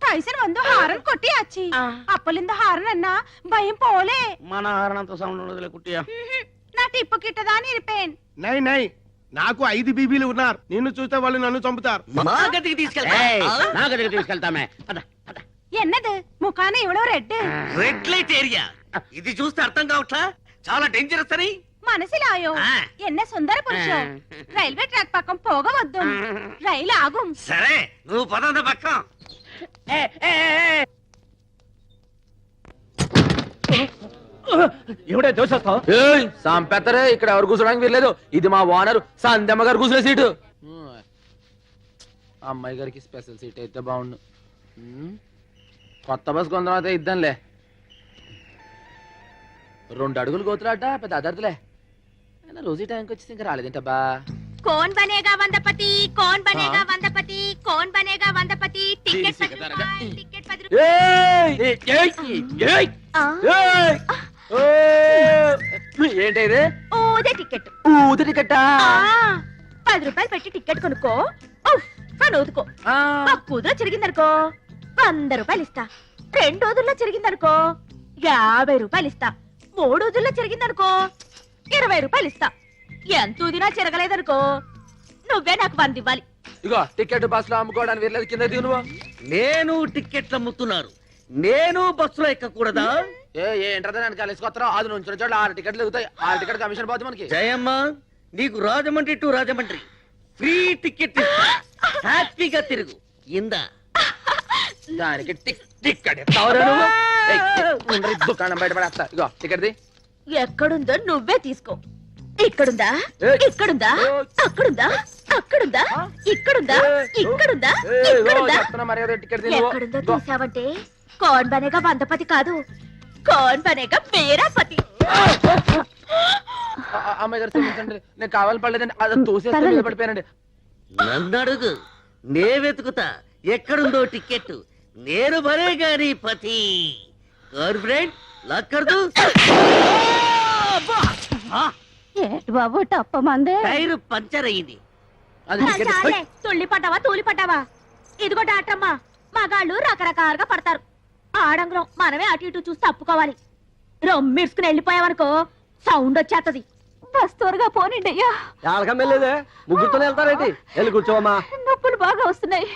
டைசன் வந்து హారన్ కొట్టియాచి. అప్పలింద హారన్ అన్న భయం పోలే. మన హారన్ అంత సౌండ్ ఉండదులే కుట్టియా. నా టిప్పు కిట్టదాని ఇరిపేన్. నై నై, నాకు 5 బీబీలు ఉన్నారు. నిన్ను చూస్తే వాళ్ళు నన్ను చంపుతారు. మా గదికి తీసుకెళ్తా. నా గదికి తీసుకెళ్తామే. పద పద. ఎన్నది ముఖాన ఇవ్వడం రెడ్ రెడ్ లైట్ ఏరియా. ఇది చూస్తే అర్థం కావట్లా, చాలా డేంజరస్ అని. మనసిలాయో ఎన్న సుందర పురుషం. రైల్వే ట్రాక్ పక్కం పోగవద్దు, రైలు ఆగుం. సరే నువ్వు పదంద పక్కం. ఎవడే దోషేస్తావు? సంపెత్తరే, ఇక్కడ ఎవరు కూర్చోడానికి వీల్లేదు. ఇది మా ఓనర్ సంధ్యమ్మ గారు కూర్చునే సీటు. అమ్మాయి గారికి స్పెషల్ సీట్ అయితే బాగుండు. కొత్త బస్ కొంత అయితే ఇద్దాంలే. 2 అడుగులు కోతులాట, పెద్ద అదర్థలే. రోజు టైంకి వచ్చేసి ఇంకా రాలేదేంటబ్బా. कौन बनेगा वंदपति, कौन बनेगा वंदपति, कौन बनेगा वंदपति. टिकट 10 रुपए, टिकट 10 रुपए. ఏంటి ఇది? ఊదే టికెట్. ఊదే టికెట్టా? 10 రూపాయలు పెట్టి టికెట్ కొనుక్కో, అని ఊదుకో. కుదురు చిరిగిందనుకో 100 రూపాయలు ఇస్తా. 2 రోజుల్లో జరిగిందనుకో 50 రూపాయలు ఇస్తా. 3 రోజుల్లో జరిగిందనుకో 20 రూపాయలు ఇస్తా. ఎంత ఊదినా చెరగలేదనుకో నువ్వే నాకు 100 ఇవ్వాలి. ఇగో టికెట్ బస్ లో అమ్ముకోవడానికి వెళ్ళలేదు, కింద దిగు నువ్వు. నేను టికెట్లు అమ్ముతున్నారు, నేను బస్సులో ఎక్కకూడదా? ఏంటంటే నేను కలిసికొస్తారా? అది నుంచి చోట్ల 6 టికెట్లు దిగుతాయి. 6 టికెట్ కమిషన్ పోతుంది మనకి. జయమ్మ, నీకు Rajahmundry to Rajahmundry free ticket ఇస్తా. హ్యాపీగా తిరుగు. ఇందా దానికి టికెట్ దుకాణం బయట పడేస్తా. ఇగో టికెట్ ది. ఎక్కడుందో నువ్వే తీసుకో. ఇక్కడుందా, ఇక్కడుందా, అక్కడుందా, అక్కడుందా, ఇక్కడుందా, ఇక్కడుందా, ఇక్కడుందా, మర్యాద టికెట్ ఎక్కడుందో తీసావంటే కౌన్ బనేగా వందపతి కాదు, కౌన్ బనేగా మేరాపతి. అమ్మాయి గారు క్షమించండి, నేను కావాలి పడలేదండి, అది తోసేస్తే పడిపోయానండి. నన్ను అడుగు, నే వెతుకుతా ఎక్కడుందో టికెట్. నేను భలే గాని పతి. గర్ల్ఫ్రెండ్ లక్కర్దు. ఏంటి బాబు టప్ప మందే? టైర్ పంచర్ అయింది. తుళ్ళి పడ్డావా తూలి పడ్డావా? ఇదిగో డాక్టమ్మా, మగాళ్ళు రకరకాలుగా పడతారు. ఆడంగులం మనమే అటు ఇటు చూసి తప్పుకోవాలి. రొమ్మిడ్చుకుని వెళ్ళిపోయావనుకో సౌండ్ వచ్చేస్తది. బస్ త్వరగా పోనండి అయ్యా. వెళ్ళలేదే, ముగ్గురుతోనే వెళ్తారేంటి? వెళ్ళి కూర్చోవమ్మా. నొప్పులు బాగా వస్తున్నాయి.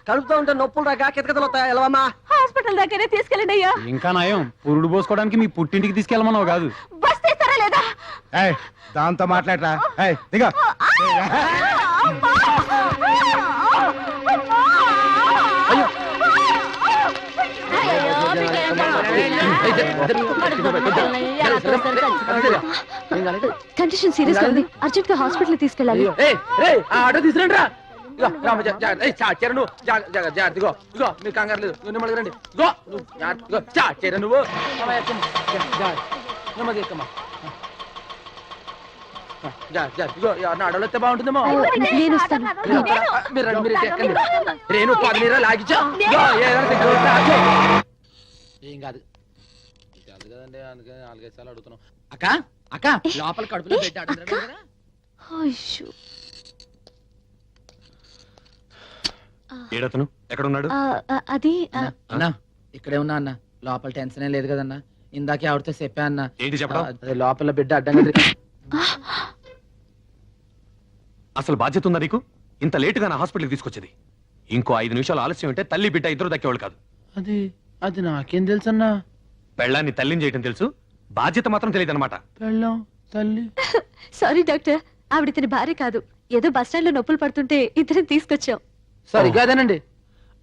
కడుపుతో ఉంటే నొప్పులు రాక కితకితలు వస్తాయి. వెళ్ళవమ్మా. హాస్పిటల్ దగ్గరే తీసుకెళ్ళండి అయ్యా. ఇంకా నయం, పురుడు పోసుకోవడానికి మీ పుట్టింటికి తీసుకెళ్ళమన్నావు కాదు. బస్ తీస్తారా లేదా? దాంతో మాట్లాడరా. దిగా కండిషన్ సీరియస్ గా ఉంది. అర్జెంట్ గా హాస్పిటల్ తీసుకెళ్ళాలి. ఆటో తీసుకురండి రా. చాచారు జాగ్రత్త. ఇగో ఇగో మీరు కంగారు లేదు, నెమ్మది రండి. ఇగో చాచారు నువ్వు నెమ్మది ఎక్కమ్మా. ఇగో అడవులు వస్తే బాగుంటుందేమో. నేను వస్తాను. మీరు రండి, మీరు ఎక్కండి. రేణు 10 నీరా లాగిచ్చా. ఏం కాదు కదండి, అందుకని 4-5 సార్లు అడుగుతున్నాం. అక్క అక్క లోపల కడుపులో పెట్టి అడుగుతున్నాడు కదా. ఏడతను ఎక్కడున్నాడు? అది అన్నా ఇక్కడే ఉన్నా అన్న. లోపల టెన్షన్ లేదు కదన్నా. ఇందాకే ఆవిడతో చెప్పా అన్న. ఏంటి చెప్పడం? అదే లోపల బిడ్డ అడ్డంగా. అసలు బాధ్యత ఉందా నీకు? ఇంత లేటుగా నా హాస్పిటల్కి తీసుకొచ్చేది. ఇంకో 5 నిమిషాలు ఆలస్యం అంటే తల్లి బిడ్డ ఇద్దరు దక్కేవాళ్ళు కాదు. అది అది నాకేం తెలుసు అన్నా. పెళ్ళాన్ని తల్లిని చేయటం తెలుసు, బాధ్యత మాత్రం తెలియదు అనమాట. పెళ్ళాం తల్లి. సారీ డాక్టర్, ఆవిడ ఇతని భార్య కాదు. ఏదో బస్ స్టాండ్ లో నొప్పులు పడుతుంటే ఇద్దరిని తీసుకొచ్చాం. సారీ కాదేనండి.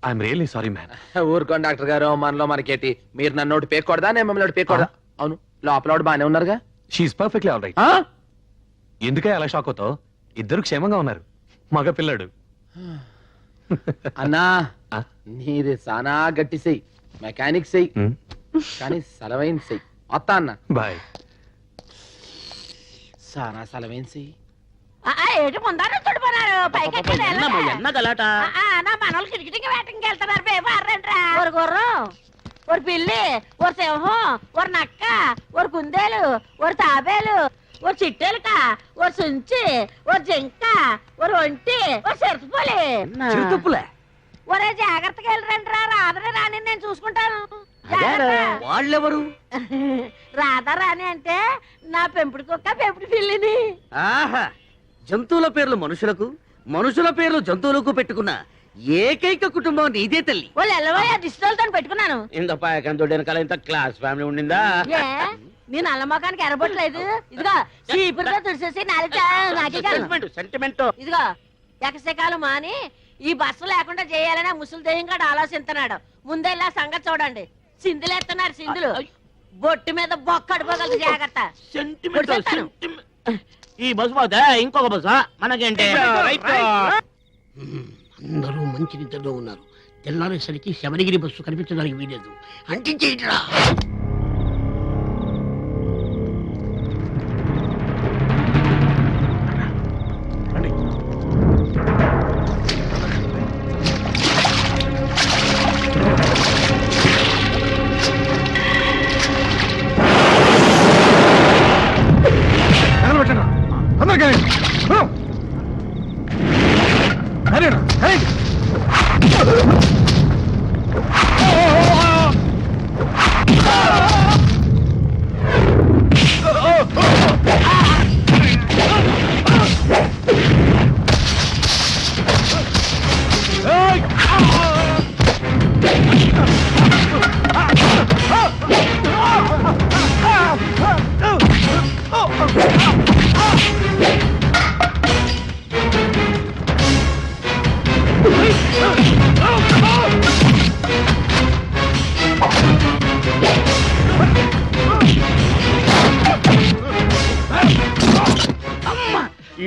I'm really sorry man. ఊరుకోండి డాక్టర్ గారు, మనలో మనకేటి. మీరు నన్ను నోటి పేకూడదా, నేను మిమ్మల్ని పేకూడదా? అవును, లోపల బానే ఉన్నారుగా. She's perfectly all right. ఎందుకే అలా షాక్ అవుతావు? ఇద్దరు క్షేమంగా ఉన్నారు. మగ పిల్లాడు. అన్నా నీది సానా గట్టి సెయ్యి, మెకానిక్ సెయ్యి, కానీ సలవైన సెయ్యి. వస్తా అన్న. బాయ్. సానా సలవైన సెయ్యి. ఏంటి ముందర చుడిపోయినారు పైకి గలాట నా మనోళ్ళు కిటికీ వేటకి వెళ్తున్నారు. పేపర్రా ఒక గుర్రం, ఒక పిల్లి, ఒక సింహం, ఒక నక్క, ఒక కుందేలు, ఒక తాబేలు, ఒక చిట్టెలుక, ఒక సుంచి, ఒక జింక, ఒక ఒంటి, ఒక చిరుతుపులి. ఒరే జాగ్రత్తగా వెళ్ళరండి రా. రాధని రాని నేను చూసుకుంటాను. వాళ్ళెవరు? రాధా రాని అంటే నా పెంపుడు కుక్క, పెంపుడు పిల్లిని. ఆహా, జంతువుల పేర్లు మనుషులకు, మనుషుల పేర్లు జంతువులకు పెట్టుకున్న ఏకైక కుటుంబం నీదే తల్లి. వాళ్ళు ఎల్లవయ్యా దిష్టితో పెట్టుకున్నాను. ఇంత పాయకంతో వెనకాల ఇంత క్లాస్ ఫ్యామిలీ ఉండిందా? నేను అల్లమ్మకానికి ఎరబొట్టలేదు. ఇదిగో చీపురుగా తుడిసేసి సెంటిమెంట్. ఇదిగో ఎకసకాలు మాని ఈ బస్సు లేకుండా చేయాలని ముసలి దెయ్యం కూడా ఆలోచిస్తున్నాడు. ముందెల్లా సంగతి చూడండి. సింధులేస్తున్నారు సింధులు. బొట్టు మీద బొక్క అడిపోగలదు. జాగ్రత్త. ఈ బస్సు పోతే ఇంకొక బస్సా మనకేంటి? అందరూ మంచి నిద్రలో ఉన్నారు. తెల్లారేసరికి శబరిగిరి బస్సు కనిపించడానికి వీలేదు. అంటించేయట్రా.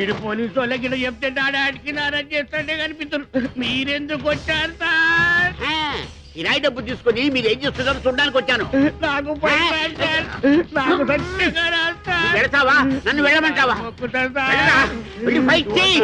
ఈడు పోలీసు వాళ్ళకి చెప్తే డాడాడికి నారాజ్ చేస్తాడే కనిపిస్తారు. మీరెందుకు వచ్చారు సార్? కిరాయి డబ్బు తీసుకొని మీరు ఏం చేస్తున్నారో చూడడానికి వచ్చాను. వెళతావా? నన్ను వెళ్ళమంటావా? ఫైట్ చెయ్యి.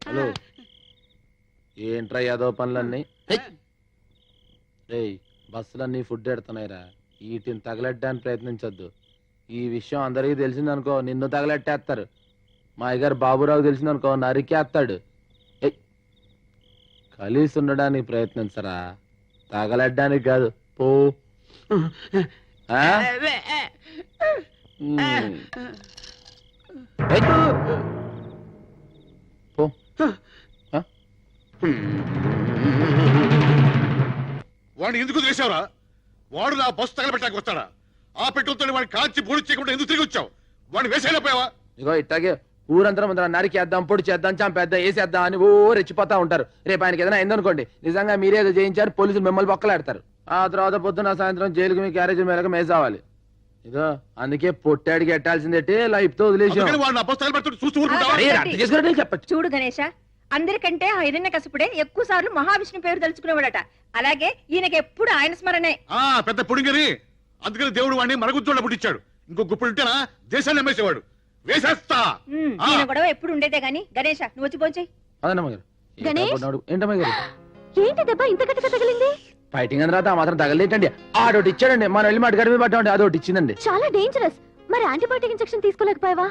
హలో, ఏంట్రా యాదో పనులన్నీ? రేయ్, బస్సులన్నీ ఫుడ్ ఎడుతున్నాయిరా, వీటిని తగలెట్టడానికి ప్రయత్నించొద్దు. ఈ విషయం అందరికీ తెలిసిందనుకో నిన్ను తగలెట్టేస్తారు. మా అయ్యగారు బాబురావు తెలిసిందనుకో నరికేస్తాడు. కలిసి ఉండడానికి ప్రయత్నించరా, తగలెట్టడానికి కాదు. పో. పో. వాడిని ఎందుకు వదిలేసావురా? వాడు నా బస్సు తగలబెట్టాక వస్తాడా? ఆ పెట్టుతో వాడిని కాల్చి పొడి చేయకుండా ఎందుకు తిరిగి వచ్చావు? వాడిని వేసేయలేకపోయావా? ఇగో ఇట్టాగే ఊరంతా ముందర నరికేద్దాం, పొడి చేద్దాం, చంపేద్దాం, వేసేద్దాం అని ఓ రెచ్చిపోతా ఉంటారు. రేపు ఆయనకి ఏదైనా అయిందనుకోండి, నిజంగా మీరేదో చేయించారు, పోలీసులు మిమ్మల్ని బొక్కలాడతారు. ఆ తర్వాత పొద్దున్న సాయంత్రం జైలుకి మీ క్యారేజ్ మేరకు మేసావాలి. ఇదో అందుకే పొట్టాడికి ఎట్టాల్సిందేంటి లైఫ్ తో వదిలేసాం. చెప్పచ్చు. చూడు గణేష, అందరికంటే ఆ హిరణ్య కసుపుడే ఎక్కువ సార్లు మహావిష్ణు పేరు తలుచుకునేవాడట. అలాగే ఈయనకి ఎప్పుడు ఆయన స్మరణే. పెద్ద పుడింగని, అందుకని దేవుడు వాడిని మరగుజ్జోళ్ళ పుట్టించాడు. ఇంకో గుప్పుడు ఉంటేనా దేశాన్ని అమ్మేసేవాడు. వేసేస్తా. ఈయన గొడవ ఎప్పుడు ఉండేదే గాని. గణేష, నువ్వు వచ్చి పోంచేయి. ఏంటమ్మా గారు, ఏంటి దెబ్బ ఇంత గట్టిగా తగిలింది? ఫైటింగ్ అని తర్వాత మాత్రం తగలేటండి. ఆడోటి ఇచ్చాడండి, మనం వెళ్ళి మాట గడిమి పట్టామండి, అదొకటి ఇచ్చిందండి. చాలా డేంజరస్. మరి యాంటీబయాటిక్ ఇంజెక్షన్ తీసుకోలేకపోయావా?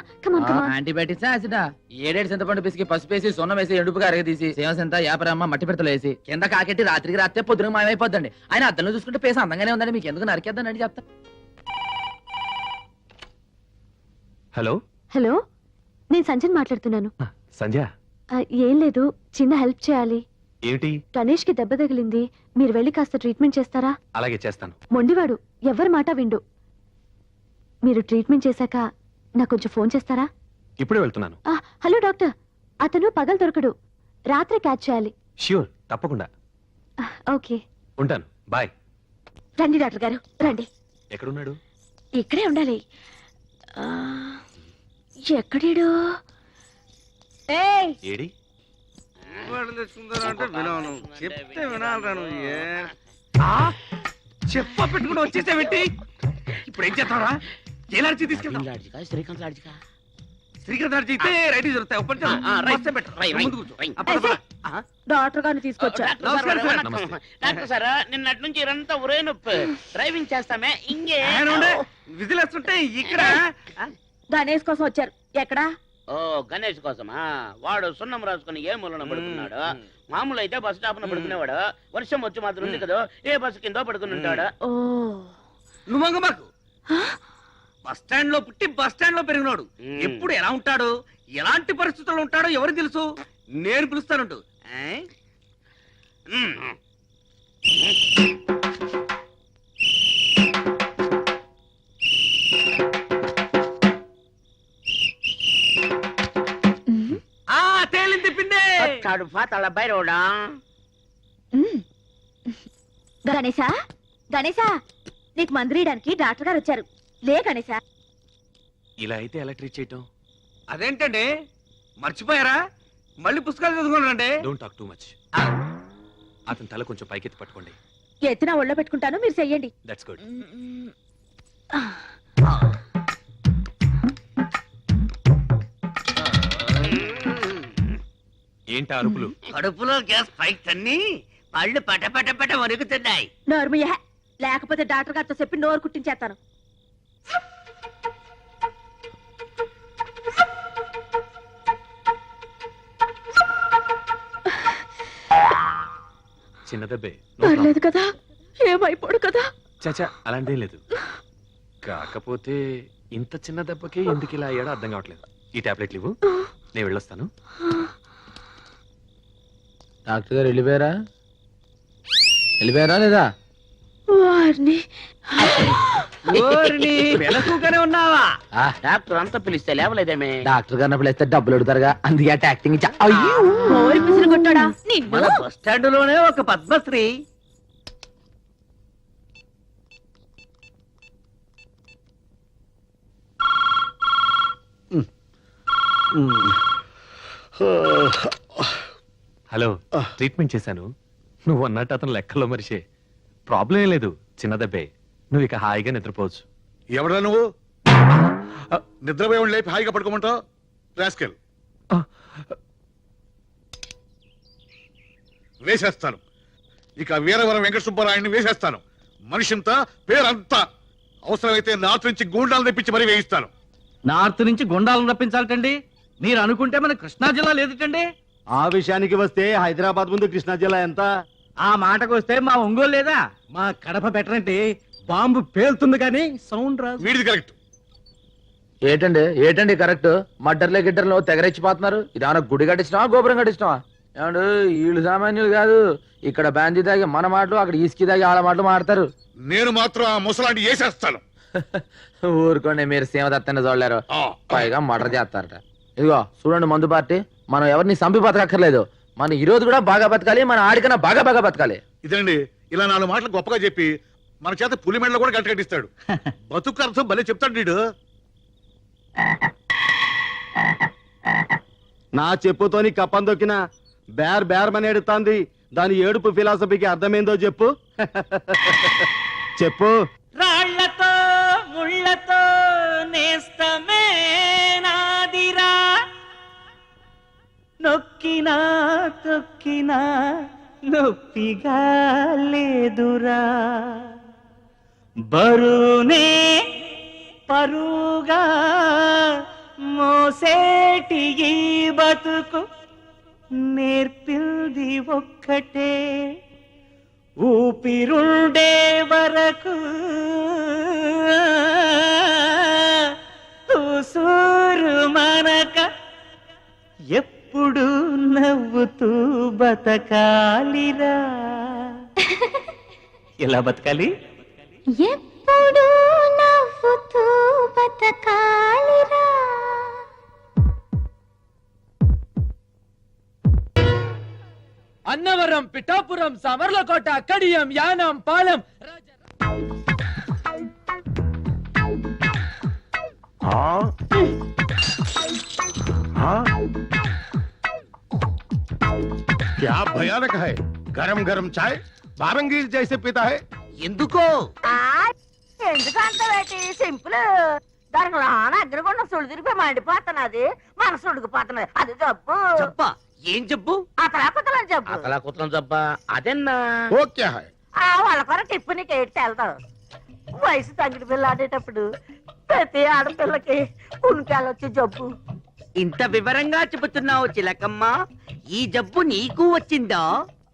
యాంటీబయాటిక్స్ యాసిడా? 7 చింతపండు పిసికి పసుపేసి సొన్నం వేసి ఎండుపుగా అరగదీసి సేవసంత యాపరమ్మ మట్టి పెడతలు వేసి కింద కాకెట్టి రాత్రికి రాత్రే పొద్దున మాయమైపోద్దండి. ఆయన అద్దంలో చూసుకుంటే పేస అందంగానే ఉందండి. మీకు ఎందుకు నరికేద్దానండి చెప్తా. హలో హలో, నేను సంజయ్ మాట్లాడుతున్నాను. సంధ్య, ఏం లేదు, చిన్న హెల్ప్ చేయాలి. ఏమిటి? గణేష్ కి దెబ్బ తగిలింది, మీరు వెళ్ళి కాస్త ట్రీట్మెంట్ చేస్తారా? అలాగే చేస్తాను. మొండివాడు, ఎవరి మాట విండు. మీరు ట్రీట్మెంట్ చేశాక నాకు కొంచెం ఫోన్ చేస్తారా? ఇప్పుడే వెళ్తున్నాను. హలో డాక్టర్, అతను పగలు దొరకడు, రాత్రి క్యాచ్ చేయాలి. ష్యూర్, తప్పకుండా. ఓకే, ఉంటాను. బాయ్. రండి డాక్టర్ గారు, రండి. ఎక్కడున్నాడు? ఇక్కడే ఉండాలి. ఎక్కడీడు? ఏడి? అంటే వినవను, చెప్తే వినాలరా నువ్వు. చెప్ప పెట్టుకుని వచ్చేసా పెట్టి ఇప్పుడు ఏం చేస్తావరా? జైలాడ్చి తీసుకెళ్తాం. శ్రీకాంత్ లాడ్జికా శ్రీకృష్ణ అయితే రైట్ జరుగుతాయి ఒప్పండి ముందు కూర్చో డాక్టర్ గారిని తీసుకొచ్చా. డాక్టర్ సార్ నిన్నటి నుంచి ఇరంతా ఒరే నొప్పి. డ్రైవింగ్ చేస్తామే ఇంకే విజిల్ వేస్తుంటే ఇక్కడ గణేష్ కోసం వచ్చారు. ఎక్కడా? ఓ గణేష్ కోసమా? వాడు సున్నం రాసుకుని ఏ మూలన పడుకున్నాడు. మామూలు అయితే బస్ స్టాప్ పడుకునేవాడు. వర్షం వచ్చి మాత్రం ఉంది కదా, ఏ బస్సు కింద పడుకుని ఉంటాడు. నువ్వు మాకు బస్ స్టాండ్ లో పుట్టి బస్ స్టాండ్ లో పెరిగినాడు. ఎప్పుడు ఎలా ఉంటాడు, ఎలాంటి పరిస్థితుల్లో ఉంటాడో ఎవరు తెలుసు? నేను పిలుస్తానుంటు. తేలింది పిండే గణేశా, గణేశా, నీకు మందురీయడానికి డాక్టర్ గారు వచ్చారు. లే గణేశా. ఇలా అయితే ఎలా ట్రీట్ చేయటం? అదేంటండి మర్చిపోయారా? మళ్ళీ పుస్తకాలు చదువుకోనండి. Don't talk too much. అతని తల కొంచెం పైకెత్తి పట్టుకోండి. ఎత్తిన ఒళ్ళో పెట్టుకుంటాను, మీరు చెయ్యండి. That's good. ఏంటి అరుపులు? కడుపులో గ్యాస్ పైకి తన్ని పళ్ళు పట పట పట వరుగుతున్నాయి. నోర్మయ్య, లేకపోతే డాక్టర్ గారితో చెప్పి నోరు కుట్టించేస్తాను. చిన్న దెబ్బే, పర్లేదు కదా, ఏమైపోడు కదా. చాచా అలాంటిదేం లేదు. కాకపోతే ఇంత చిన్న దెబ్బకి ఎందుకు ఇలా అయ్యాడో అర్థం కావట్లేదు. ఈ టాబ్లెట్లు ఇవ్వు, నేను వెళ్ళొస్తాను. డాక్టర్ గారు వెళ్ళిపోయారా? వెళ్ళిపోయారా లేదా? వెనకగానే ఉన్నావా? డాక్టర్ అంతా పిలిస్తే లేవలేదేమే? డాక్టర్ గారిని పిలిస్తే డబ్బులు అడుగుతారుగా, అందుకే యాక్టింగ్ ఇచ్చా. కొట్టాడా? మన బస్ స్టాండ్ లోనే ఒక పద్మశ్రీ. హలో, ట్రీట్మెంట్ చేశాను. నువ్వు అన్నట్టు అతను లెక్కలో మరిషే. ప్రాబ్లం ఏం లేదు, చిన్న దెబ్బే. నువ్వు ఇక హాయిగా నిద్రపోవచ్చు. ఎవడా నువ్వు? నిద్రపోయి లేపి హాయిగా పడుకోమంటావు? రాస్కెల్, వేసేస్తాను. ఇక వీరవరం వెంకట సుబ్బారాయుడిని వేసేస్తాను. మనిషింతా పేరంతా. అవసరమైతే నార్త్ నుంచి గూండాలు తెప్పించి మరీ వేయిస్తాను. నార్త్ నుంచి గుండాలను రప్పించాలటండి? మీరు అనుకుంటే మన కృష్ణా జిల్లా లేదుటండి. ఆ విషయానికి వస్తే హైదరాబాద్ ముందు కృష్ణా జిల్లా ఎంత? ఆ మాటకు వస్తే మా ఒంగోలు లేదా? మా కడప బెటర్. బాంబు పేలుతుంది కానీ సౌండ్ రాదు. వీడిది కరెక్ట్. ఏటండి కరెక్ట్? మడ్డర్లే గిడ్డర్లో తెగరెచ్చిపోతున్నారు. ఇదేమన్నా గుడి కట్టించినావా, గోపురం కట్టించినావా? ఏమండు, వీళ్ళు సామాన్యులు కాదు. ఇక్కడ బ్యాంజీ దాగి మన మాటలు, అక్కడ ఈస్కి దాగి ఆళ్ళ మాటలు మాడతారు. నేను మాత్రం ఆ ముసలాంటి వేసేస్తాను. ఊరుకోండి, మీరు సీమదత్తని చూడలేరు, పైగా మర్డర్ చేస్తారట. ఇదిగో చూడండి, మందు పార్టీ. మనం ఎవరిని సంపి బతకక్కర్లేదు. మన ఈ రోజు కూడా బాగా బతకాలి, మన ఆడికన్నా బాగా బాగా బతకాలి. ఇదండి, ఇలా 4 మాటలు గొప్పగా చెప్పి మన చేత పులి మెడలో కూడా గట్టిస్తాడు. బతుకు అర్థం భలే చెప్తాడు వీడు. నా చెప్పుతోని కప్పం దొక్కిన బేర్ బేరమని ఎడుతాంది. దాని ఏడుపు ఫిలాసఫీకి అర్థమైందో చెప్పు. చెప్పు. రాళ్లతో ముళ్ళతో నేస్తమే నాదిరా, నొక్కినా తొక్కినా నొప్పిగా లేదురా, బరునే పరుగా మోసేటి ఈ బతుకు నేర్పింది ఒక్కటే, ఊపిరుండే వరకు సూరు మనక ఎప్పుడు నవ్వుతూ బతకాలిరా. ఎలా బతకాలి? ఎప్పుడు నవ్వుతూ బతకాలిరా. అన్నవరం, పిఠాపురం, సమర్లకోట, కడియం, యానం, పాలెం. क्या भयानक है. गरम गरम चाय बारंगीर जैसे पीता है. ఎందుకో ఎందుకు అంత సింపుల్. దానికి లోన అగ్రగుండం సుళ్ళు తిరిగి మండిపోతున్నది మనసు ఉడికిపోతున్నది అది జబ్బు. చెప్పా ఏం జబ్బు? అతలాకుతలని జబ్బు. అతలాకుతలం జబ్బా అదేనా? Okay hi. వాళ్ళ కొర టిప్పు నీకు ఏడ్చి వెళ్తావు. వయసు తగ్గిన పిల్ల ఆడేటప్పుడు ప్రతి ఆడపిల్లకి ఉనికాలొచ్చి జబ్బు. ఇంత వివరంగా చెబుతున్నావు చిలకమ్మ, ఈ జబ్బు నీకు వచ్చిందా?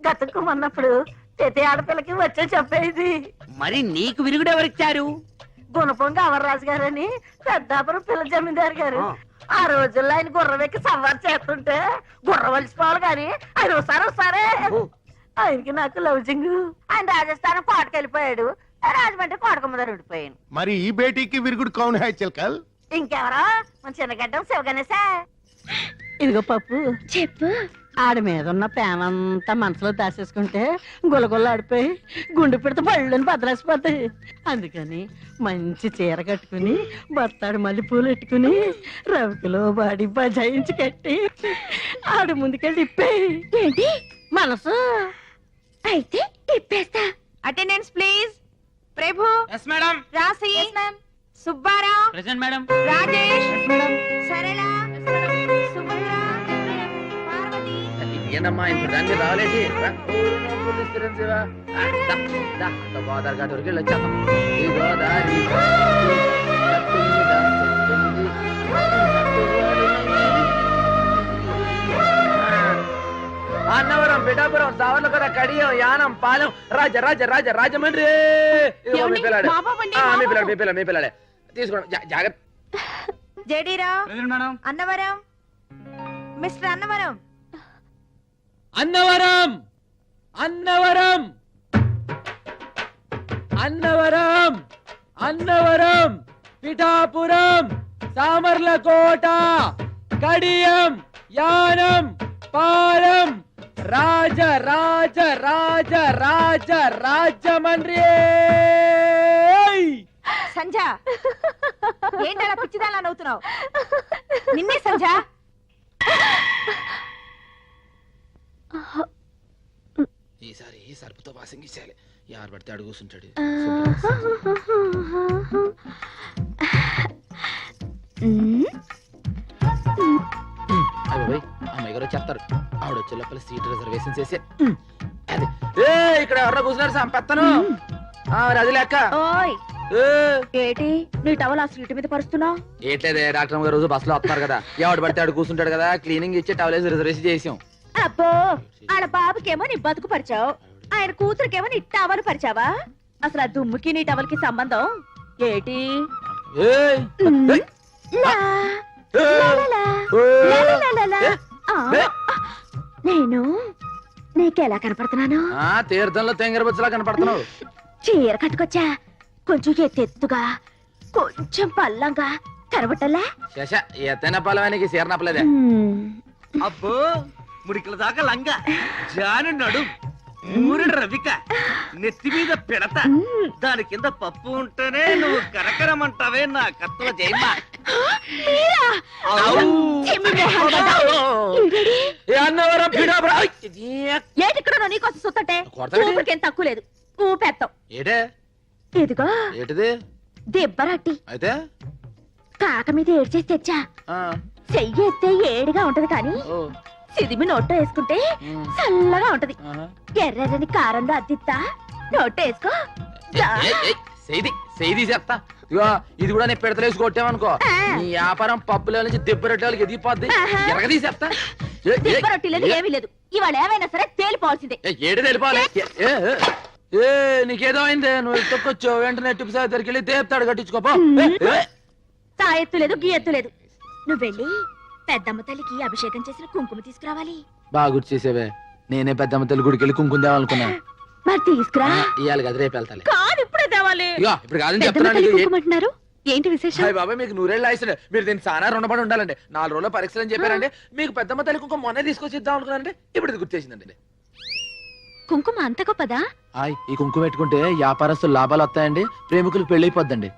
గతుక్కుమన్నప్పుడు ప్రతి ఆడపిల్లకి వచ్చే చెప్పేది. మరి నీకు విరుగుడు ఎవరిచ్చారు? గుణపొంగ అమర్రాజు గారని పెద్దాపురం పిల్ల జమీందారు గారు. ఆ రోజుల్లో ఆయన గుర్రం ఎక్కి సవారు చేస్తుంటే గుర్రం వలిసిపోవాలి కానీ ఆయన ఒకసారి ఆయనకి నాకు లవ్జింగ్. ఆయన రాజస్థానం కోటకెళ్ళిపోయాడు, రాజమండ్రి కోటకమ్మదారు ఉండిపోయాను. మరి ఈ బేటీకి విరుగుడు కౌన్ హాయ్ చిలకల్? ఇంకెవరో మన చిన్నగడ్డం శివగణేశా. ఇదిగో పప్పు చెప్పు. ఆడి మీద ఉన్న ప్రేమంతా మనసులో దాచేసుకుంటే గులగుల్ల ఆడిపోయి గుండె పెడితే పళ్ళని బద్దలేసిపోతాయి. అందుకని మంచి చీర కట్టుకుని బత్తాడు మల్లెపూలు పెట్టుకుని రవికిలో బాడి బజాయించి కట్టి ఆడి ముందుకెళ్ళి తిప్పేయి. ఏంటి మనసు అయితే తిప్పేస్తా. Attendance please. Prabhu. Yes madam. Rasi. Subbarao. Present madam. Rajesh. Sarala. Subhadra. Parvati. ఏంటమ్మా ఇంత దాన్ని రాలేటి గోదావరి ఘాట్ వరకు వెళ్ళొచ్చాం. ఈ గోదావరి అన్నవరం పిఠాపురం సావర్లకోట కడియం యానం పాలెం రాజ రాజ రాజ రాజమండ్రి. మీ పిల్లాడే తీసుకోండి జాగ్రత్త. జడీరావు. అన్నవరం. మిస్టర్ అన్నవరం. అన్నవరం అన్నవరం అన్నవరం అన్నవరం పిఠాపురం సామర్లకోట కడియం యానం పాలెం రాజ రాజ రాజ రాజ రాజమండ్రి. సంజ ఏంటలా పిచ్చిదాలా నవ్వుతున్నావు? నిన్నే సంజ. ఈసారి సరుపుతో పాసింగ్ ఇచ్చేయాలి. ఎవరు పడితే అడుగు కూర్చుంటాడు. అమ్మాయి గారు చెప్తారు. ఆవిడ వచ్చే లోపల సీట్ రిజర్వేషన్ చేసి ఇక్కడ ఎవరో కూర్చున్నారు సంపెత్తను. అది లెక్క. ఏటి నీ టవల్ ఆ సీటు మీద పరుస్తున్నావు? ఏట్లేదే డాక్టర్ గారు రోజు బస్ లో వస్తున్నారు కదా, ఎవడు పడితే ఆడు కూర్చుంటాడు కదా, క్లీనింగ్ ఇచ్చి టవల్ వేసి రిజర్వేషన్ చేసాం. అబ్బో ఆడ బాబుకేమో నీ బతుకు పరిచావు, ఆయన కూతురికేమో నీ టవల్ పరిచావా? అసలు ఆ దుమ్ముకి నీ టవల్ కి సంబంధం ఏటి? నేను నీకెలా కనపడుతున్నాను? తీర్థంలో తెంగరబుచ్చలా కనపడుతున్నావు. చీర కట్టుకొచ్చా, కొంచెం ఎత్తెత్తుగా, కొంచెం పల్లంగా కనబట్టలే. ఎత్తైన పల్లవానికి చీర నప్పలేదే. అబ్బో ముడికల దాకా లంగా, జాను నడు, ఊరి రవిక, నెత్తి మీద పిడత, దాని కింద పప్పు ఉంటేనే నువ్వు కరకరమంటావే నా కత్తుల జయమ్మ. ఏటిక్కడ నీకోసం సుత్తంటే ఊపిరికేం తక్కువ లేదు, ఊపెత్తాం. ఏటే ఇదిగో ఏటిది? దెబ్బరట్టి అయితే కాక మీద ఏడ్చేసి తెచ్చా. చెయ్యి ఎత్తే ఏడిగా ఉంటది కానీ సిదిమి నోట్లో వేసుకుంటే చల్లగా ఉంటది. ఎర్రని కారంలో అద్దిస్తా, నోట్లో వేసుకో. చెప్తా. ఇగో ఇది కూడా నేను పిడతలేసి కొట్టామనుకో, నీ వ్యాపారం పప్పుల నుంచి దెబ్బరొట్టే వాళ్ళకి ఎదిగిపోద్ది. ఎరగదీసేస్తా. దెబ్బరొట్టిలేదు ఏమీ లేదు, ఇవాళ ఏమైనా సరే తేలిపోవాల్సిందే. ఏడు తెలిపాలి. నీకేదో అయిందే, నువ్వు తొక్కొచ్చు వెంటనే టిప్పు సార్ దగ్గరికి వెళ్ళి దేపుతాడు కట్టించుకోపో. తాయెత్తు లేదు గీయెత్తు లేదు, నువ్వు వెళ్ళి పెద్దమ్మ తల్లికి అభిషేకం చేసిన కుంకుమ తీసుకురావాలి. బాగా గుర్తు చేసేవే, నేనే పెద్దమ్మ తల్లి గుడికి వెళ్ళి కుంకుమ తేవాలనుకున్నా. మరి తీసుకురా. ఇవాళ కదా రేపు వెళ్తాలి. కాదు ఇప్పుడే తేవాలి. ఇప్పుడు కాదని చెప్తున్నాను. కుంకుమంటున్నారు ఏంటి విశేషం? బాబాయ్ మీకు 100 ఏళ్ళు ఆయుసు, మీరు దీన్ని చాలా రుణపడి ఉండాలండి. 4 రోజుల పరీక్షలు అని చెప్పారంటే మీకు పెద్దమ్మ తల్లి కుంకుమ మొన్నే తీసుకొచ్చి ఇద్దాం అనుకున్నానంటే ఇప్పుడు ఇది గుర్తు చేసిందండి. కుంకుమ అంత గొప్పదా? ఈ కుంకుమ పెట్టుకుంటే వ్యాపారస్తులు లాభాలు వస్తాయండి, ప్రేమికులకు పెళ్లి అయిపోద్దండి.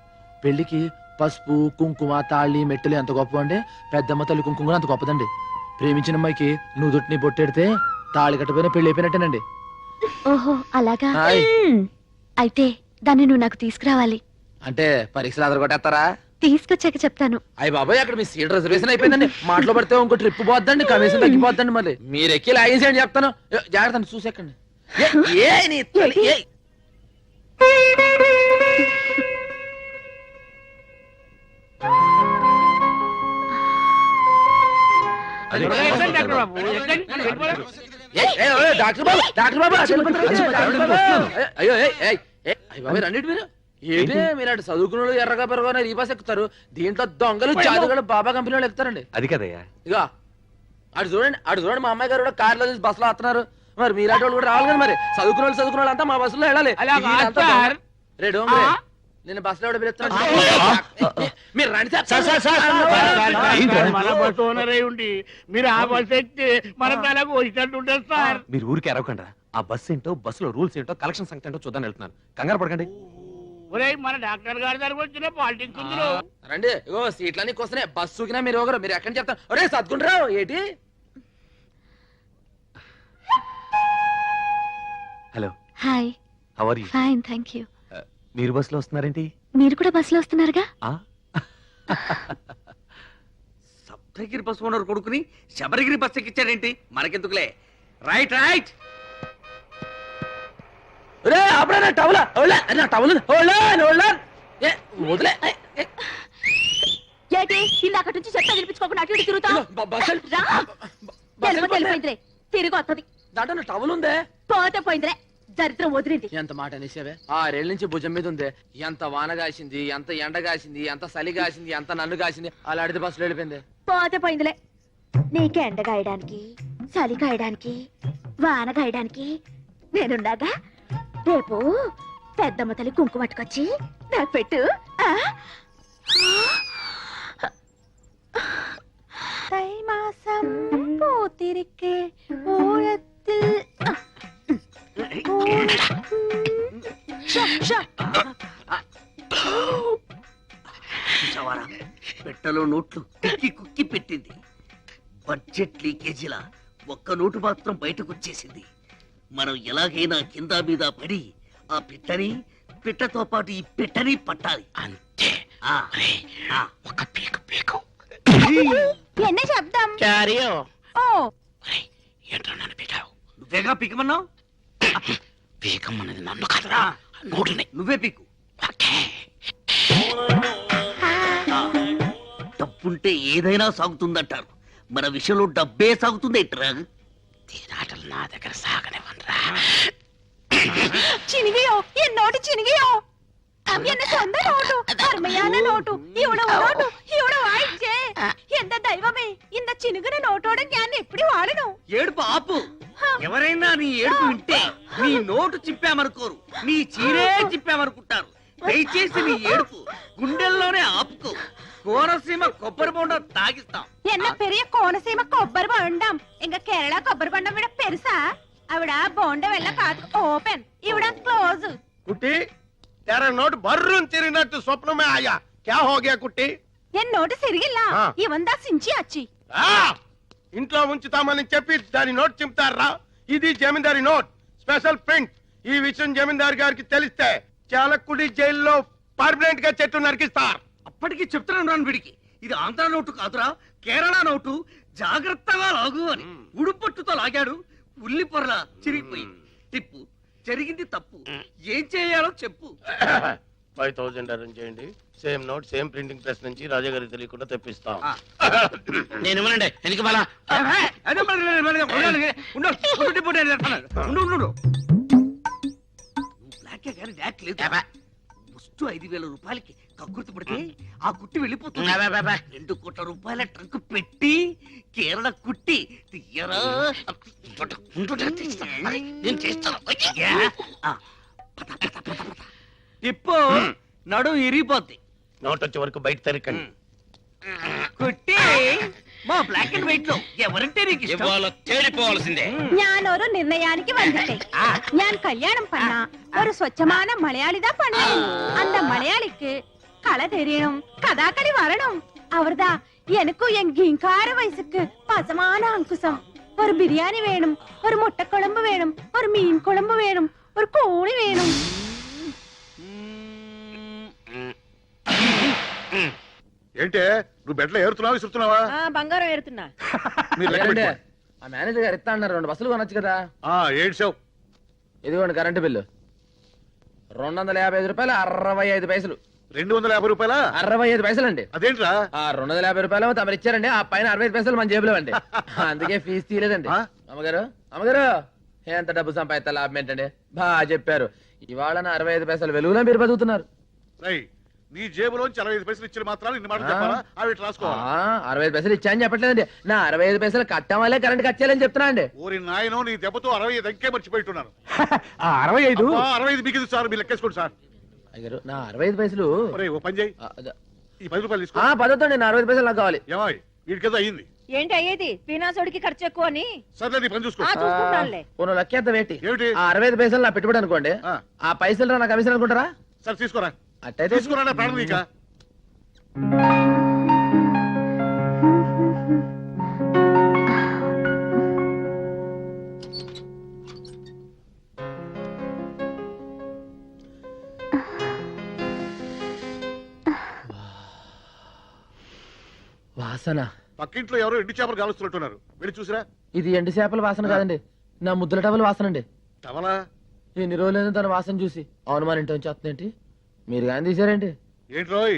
పెళ్లికి పసుపు కుంకుమ తాళి మెట్టెలు ఎంత గొప్ప అండి, పెద్దమ్మ తల్లి కుంకుమ అంత గొప్పదండి. ప్రేమించిన అమ్మాయికి నుదుటిని బొట్టెడితే తాళి కట్టపోయినా పెళ్లి అయిపోయినట్టేనండి. ఓహో అలాగా. అయితే దాన్ని నువ్వు నాకు తీసుకురావాలి. అంటే పరీక్షలు అదరగొట్టేస్తారా? తీసుకొచ్చాక చెప్తాను. అయ్యి బాబాయ్ అక్కడ మీ సీట్ రిజర్వేషన్ అయిపోయిందండి. మాటలో పడితే ఇంకో ట్రిప్ పోద్దండి, కమిషన్ తగ్గిపోద్దండి. మళ్ళీ మీరు ఎక్కి లాగేసేయండి చెప్తాను. జాగ్రత్త చూసేకండి. డాక్టర్ బాబు, డాక్టర్ బాబు, అయ్యో బాబాయ్ రండి మీరు. ఏంటి మీరు అటు చదువుకున్న వాళ్ళు ఎర్రగా పెరగా ఈ బస్ ఎక్కుతారు, దీంట్లో దొంగలు చాదుగలు బాబా కంపెనీ వాళ్ళు ఎక్కుతారండి. అది కదయ్యా. ఇక అటు చూడండి మా అమ్మాయి గారు కూడా కార్లో బస్సులో వస్తున్నారు. మరి మీలాంటి వాళ్ళు కూడా రావాలి కదా. మరి చదువుకున్న వాళ్ళు అంతా మా బస్సులో వెళ్ళాలి. రేడు నేను బస్సులో ఎవడో పిలుస్తున్నాను. మీరు రండి మన బస్సు ఓనర్ అయి ఉండి మీరు ఆ బస్సు ఎక్కితే మన తలకు వచ్చినట్టుంటారు సార్. మీరు ఊరికి అరవకుండా ఆ బస్సు ఏంటో, బస్సులో రూల్స్ ఏంటో, కలెక్షన్ సంగతి ఏంటో చూద్దాం వెళ్తున్నాను. కంగారు పడకండి. మన డాక్టర్ గారి దగ్గర వచ్చిన పాలిటిక్స్ ఉంది. రండి. ఇగో సీట్లన్నీ వస్తున్నాయి. బస్సు ఊకినా మీరు ఒకరు. మీరు ఎక్కడి చెప్తారు? ఒరే సద్దుకుంటారావు ఏంటి? Hello. Hi. How are you? Fine, thank you. మీరు బస్సులో వస్తున్నారేంటి? మీరు కూడా బస్సులో వస్తున్నారుగా? సప్తగిరి బస్సు ఓనర్ కొడుకుని శబరిగిరి బస్సు ఎక్కించాడేంటి? మనకెందుకులే. Right right. అప్పుడే టవల్ వదిలే. ఏంటి ఇందాక నుంచి చెప్తా వినిపించుకోకుండా అటు ఇటు తిరుగుతావు? తిరిగి వస్తుంది. దాంట్లో టవల్ ఉందే. పోతే పోయిందిలే, దరిద్రం వదిలింది. ఎంత మాట అనేసావే. 6 ఏళ్ళ నుంచి భుజం మీద ఉంది. ఎంత వాన కాసింది, ఎంత ఎండ కాసింది, ఎంత చలి కాసింది, ఎంత నన్ను కాసింది. అలా అడితే బస్సులో వెళ్ళిపోయింది. పోతే పోయిందిలే. నీకు ఎండ గాయడానికి, చలి కాయడానికి, వాన గాయడానికి నేనుండగా. రేపు పెద్దమ్మ తల్లి కుంకుమ పట్టుకొచ్చి నాకు పెట్టు. தை மாசம் பூத்திருக்கே ஓரத்தில் చూసావారా, పెట్టలో నోట్లు కుక్కి కుక్కి పెట్టింది. బడ్జెట్ లీకేజీలా ఒక్క నోటు మాత్రం బయటకు వచ్చేసింది. మనం ఎలాగైనా కింద మీద పడి ఆ పిట్టతో పాటు ఈ పెట్టని పట్టాలి. అంతే. ఒక పీకు పీకు என்ன శబ్దం? చారియో. ఓ ఏంటో నన్ను పీకావు. నువ్వేగా పీకమన్నావు. పీకమన్నది నన్ను కాదురా, నోటుని. నువ్వే పీకు. డబ్బుంటే ఏదైనా సాగుతుందంటారు. మన విషయంలో డబ్బే సాగుతుంది ఏంట్రా? తీరాటలు నా దగ్గర సాగనివ్వనరా. చినిగియో ఎన్నోటి చినిగియో. என்ன சொந்த நோட்டு, அருமையான நோட்டு, இவ்வளவு நோட்டு, இவ்வளவு ஆயிடுச்சே. எந்த தெய்வமே இந்த చినుగున నోటోడ జ్ఞానం ఎప్పుడు వాడను. ఏడుపు ఆపు. ఎవరైనా నీ ఏడుపు వింటే నీ నోటు చిప్పామనుకోరు, నీ చీరే చిప్పామనుకుంటారు. దయచేసి నీ ఏడుపు గుండెల్లోనే ఆపుకో. కోనసీమ కొబ్బరి బొండం తాగిస్తాం. என்ன பெரிய கோனசீம కొబ్బరి బొండం. ఇంక కేరళ కొబ్బరి బొండం విడ పెరుసా. ఆవిడ బొండం వెళ్ళ కాదు ఓపెన్, ఈవిడ క్లోజ్. కుట్టి तेरा नोट बर्रून తిరిగినట్టు స్వప్నమే ఆయా. क्या हो गया కుట్టి? ఎన్ నోటు సిరిగిల్లా. ఇవందా సించి అచ్చి. ఇంట్లో ఉంచుతామని చెప్పి దాని నోట్ చింపుతారా? ఇది జమీందారి నోట్, స్పెషల్ ప్రింట్. ఈ విషయం జమీందారు గారికి తెలిస్తే చాలకుడి జైల్లో పర్మనెంట్ గా చెట్టు నరికిస్తారు. అప్పటికి చెప్తున్నాను రాను వీడికి, ఇది ఆంధ్ర నోటు కాదురా, కేరళ నోటు. జాగ్రత్తగా లాగు అని ఉడుపట్టుతో లాగాడు. ఉల్లి పొరల చిరిగిపోయింది. టిప్పు జరిగింది తప్పు. ఏం చేయాలో చెప్పు. 5000 అరేంజ్ చేయండి. Same note same printing press నుంచి రాజా గారికి తెలియకుండా తెప్పిస్తాం. నేను ఇవ్వనండి. ఎందుకు మళ్ళా బ్లాకే కానీ డాక్ లేదు. ఫస్ట్ 5000 రూపాయలకి కక్కుర్తి పడితే ఆ కుట్టి వెళ్ళిపోతుంది. 2 కోట్ల రూపాయల ట్రంక్ పెట్టి కేరళ కుట్టి తీయరా. నేను చేస్తాను. టిప్పు నడు ఇరిగిపోద్ది. నోట్ వచ్చే వరకు బయట తరికండి. కుట్టి మా బ్లాక్ అండ్ వైట్ లో ఎవరంటే నీకు తేలిపోవాల్సిందే. ഞാനൊരു നിർണയാനിക്ക് വന്നിട്ടേ. ഞാൻ കല്യാണം பண்ண ഒരു സ്വച്ഛமான മലയാളിതാ பண்ணணும். அந்த மலையாளிக்கு கலை தெரியணும், கதாகளி வரணும். அவர்தா எனக்கும் என் கீங்கார வயசுக்கு பசமான அங்குசம். ஒரு பிரியாணி வேணும், ஒரு முட்டை குழம்பு வேணும், ஒரு மீன் குழம்பு வேணும், ஒரு கோழி வேணும். ఏంటే నువ్వు బెడ్లో ఏరుతున్నావా విసురుతున్నావా? బంగారం ఏరుతున్నా. మీరు లెక్క లేదండి, పెట్టుకోండి. ఆ మేనేజర్ గారు ఇస్తా అన్నారు 2 బస్సులు కొనొచ్చు కదా. ఏడ్చావు. ఇదిగోండి కరెంటు బిల్లు 255 రూపాయలు 65 పైసలు. 250 రూపాయలా? 65 పైసలు అండి. అదేంట్రా? 250 రూపాయలు తమరు ఇచ్చారండి, ఆ పైన 65 పైసలు మన జేబులో అండి. అందుకే ఫీజు తీయలేదండి. అమ్మగారు అమ్మగారు ఎంత డబ్బు సంపాదిస్తా లాభం ఏంటండి? బాగా చెప్పారు. ఇవాళ నా 65 పైసలు వెలుగులో మీరు బతుకుతున్నారు. నీ జేబులోంచి 65 పైసలు ఇచ్చిన మాత్రాలు ఇన్ని మాటలు చెప్పాలా? అవి రాసుకోవాలి. 65 పైసలు ఇచ్చాయని చెప్పట్లేదండి, నా 65 పైసలు కట్టం వల్లే కరెంట్ కట్ చేయాలని చెప్తున్నా అండి. ఊరి నాయనో నీ దెబ్బతో 65 అంకే మర్చిపోయిట్టున్నాను. 65 65 మిగిలింది సార్, మీరు లెక్కేసుకోండి సార్. అయ్యారు నా 65 పైసలు. ఓ పని చేయి, ఈ 10 రూపాయలు తీసుకో. పదవుతండి, నా 65 పైసలు నాకు కావాలి. ఏమాయ్ వీడికేదో అయ్యింది. ఏంటి అయ్యేది? పీనాసోడికి ఖర్చు ఎక్కువ అని. సర్లే నీ పని చూసుకో. చూసుకుంటానులే. లెక్కేద్దాం ఏంటి? ఏమిటి? 65 పైసలు నా పెట్టుబడి అనుకోండి, ఆ పైసలు నా కమిషన్ అనుకుంటారా? సరే తీసుకోరా. అట్టయితే తీసుకురా ప్రాణం నీక. వాసన పక్కింట్లో ఎవరో ఎండు చేపలు కాలుస్తున్నట్టున్నారు, వెళ్ళి చూసిరా. ఇది ఎండు చేపల వాసన కాదండి, నా ముద్దుల టవల్ వాసన అండి. టవలా? ఎన్ని రోజులైనా తన వాసన చూసి అవును మన ఇంటి నుంచి వస్తుందేంటి? మీరు కానీ తీసారేంటి? ఏంట్రోయ్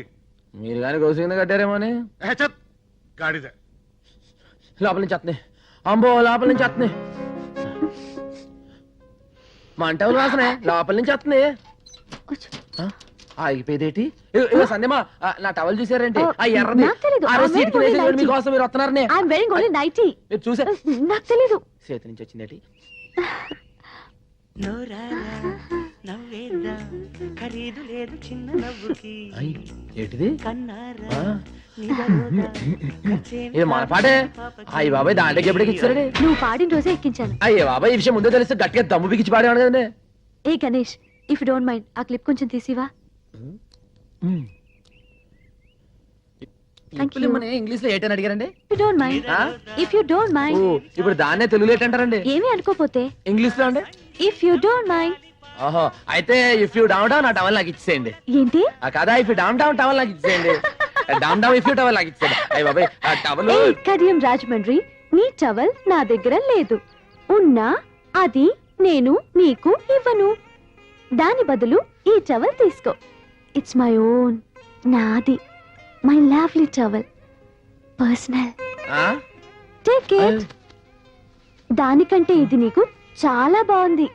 మీరు కానీ గోసు కింద కట్టారేమో అని. గాడిద లోపల నుంచి వస్తున్నాయి, అంబో లోపల నుంచి వస్తున్నాయి. మన టవల్ వాసనే లోపల నుంచి వస్తున్నాయి. ఆగిపోయేదేటి? సందేమా నా టవల్ చూసారేంటి? ఆ ఎర్రది మీకోసం మీరు వస్తున్నారని మీరు చూసారు. నాకు తెలీదు. చేతి నుంచి వచ్చిందేటి? ఖరీదు లేదు చిన్న నవ్వుకి. ఏంటిది? ఇది మన పాటే. అయ్యి బాబాయ్ దాంట్లోకి ఎప్పటికి ఇచ్చారండి? నువ్వు పాడిన రోజే ఎక్కించాను. అయ్యే బాబాయ్ ఈ విషయం ముందే తెలిస్తే గట్టిగా దమ్ము బిగించి పాడేవాడు కదండి. ఏ గణేష్, ఇఫ్ డోంట్ మైండ్ ఆ క్లిప్ కొంచెం తీసివా? ఇంగ్లీష్ లో ఏంటని అడిగారండి? If you don't mind. ఇప్పుడు దాన్నే తెలుగులో ఏంటంటారండి? ఏమీ అనుకోపోతే ఇంగ్లీష్ లో అండి ఇఫ్ యూ డోంట్ మైండ్. ఓహో, అయితే ఇఫ్ యూ డౌన్ డౌన్ ఆ టవల్ నాకు ఇచ్చేయండి. ఏంటి? కదా if you down down towel నాకు ఇచ్చేయండి. Down down if you towel నాకు ఇచ్చేయండి. అయ్య బాబాయ్ ఆ టవల్. కడియం రాజమండ్రి, నీ టవల్ నా దగ్గర లేదు. ఉన్నా అది నేను నీకు ఇవ్వను. దాని బదులు ఈ టవల్ తీసుకో. ఇట్స్ మై ఓన్, నాది. My lovely towel, personal. Take it. దానికంటే ఇది నీకు చాలా బాగుంది,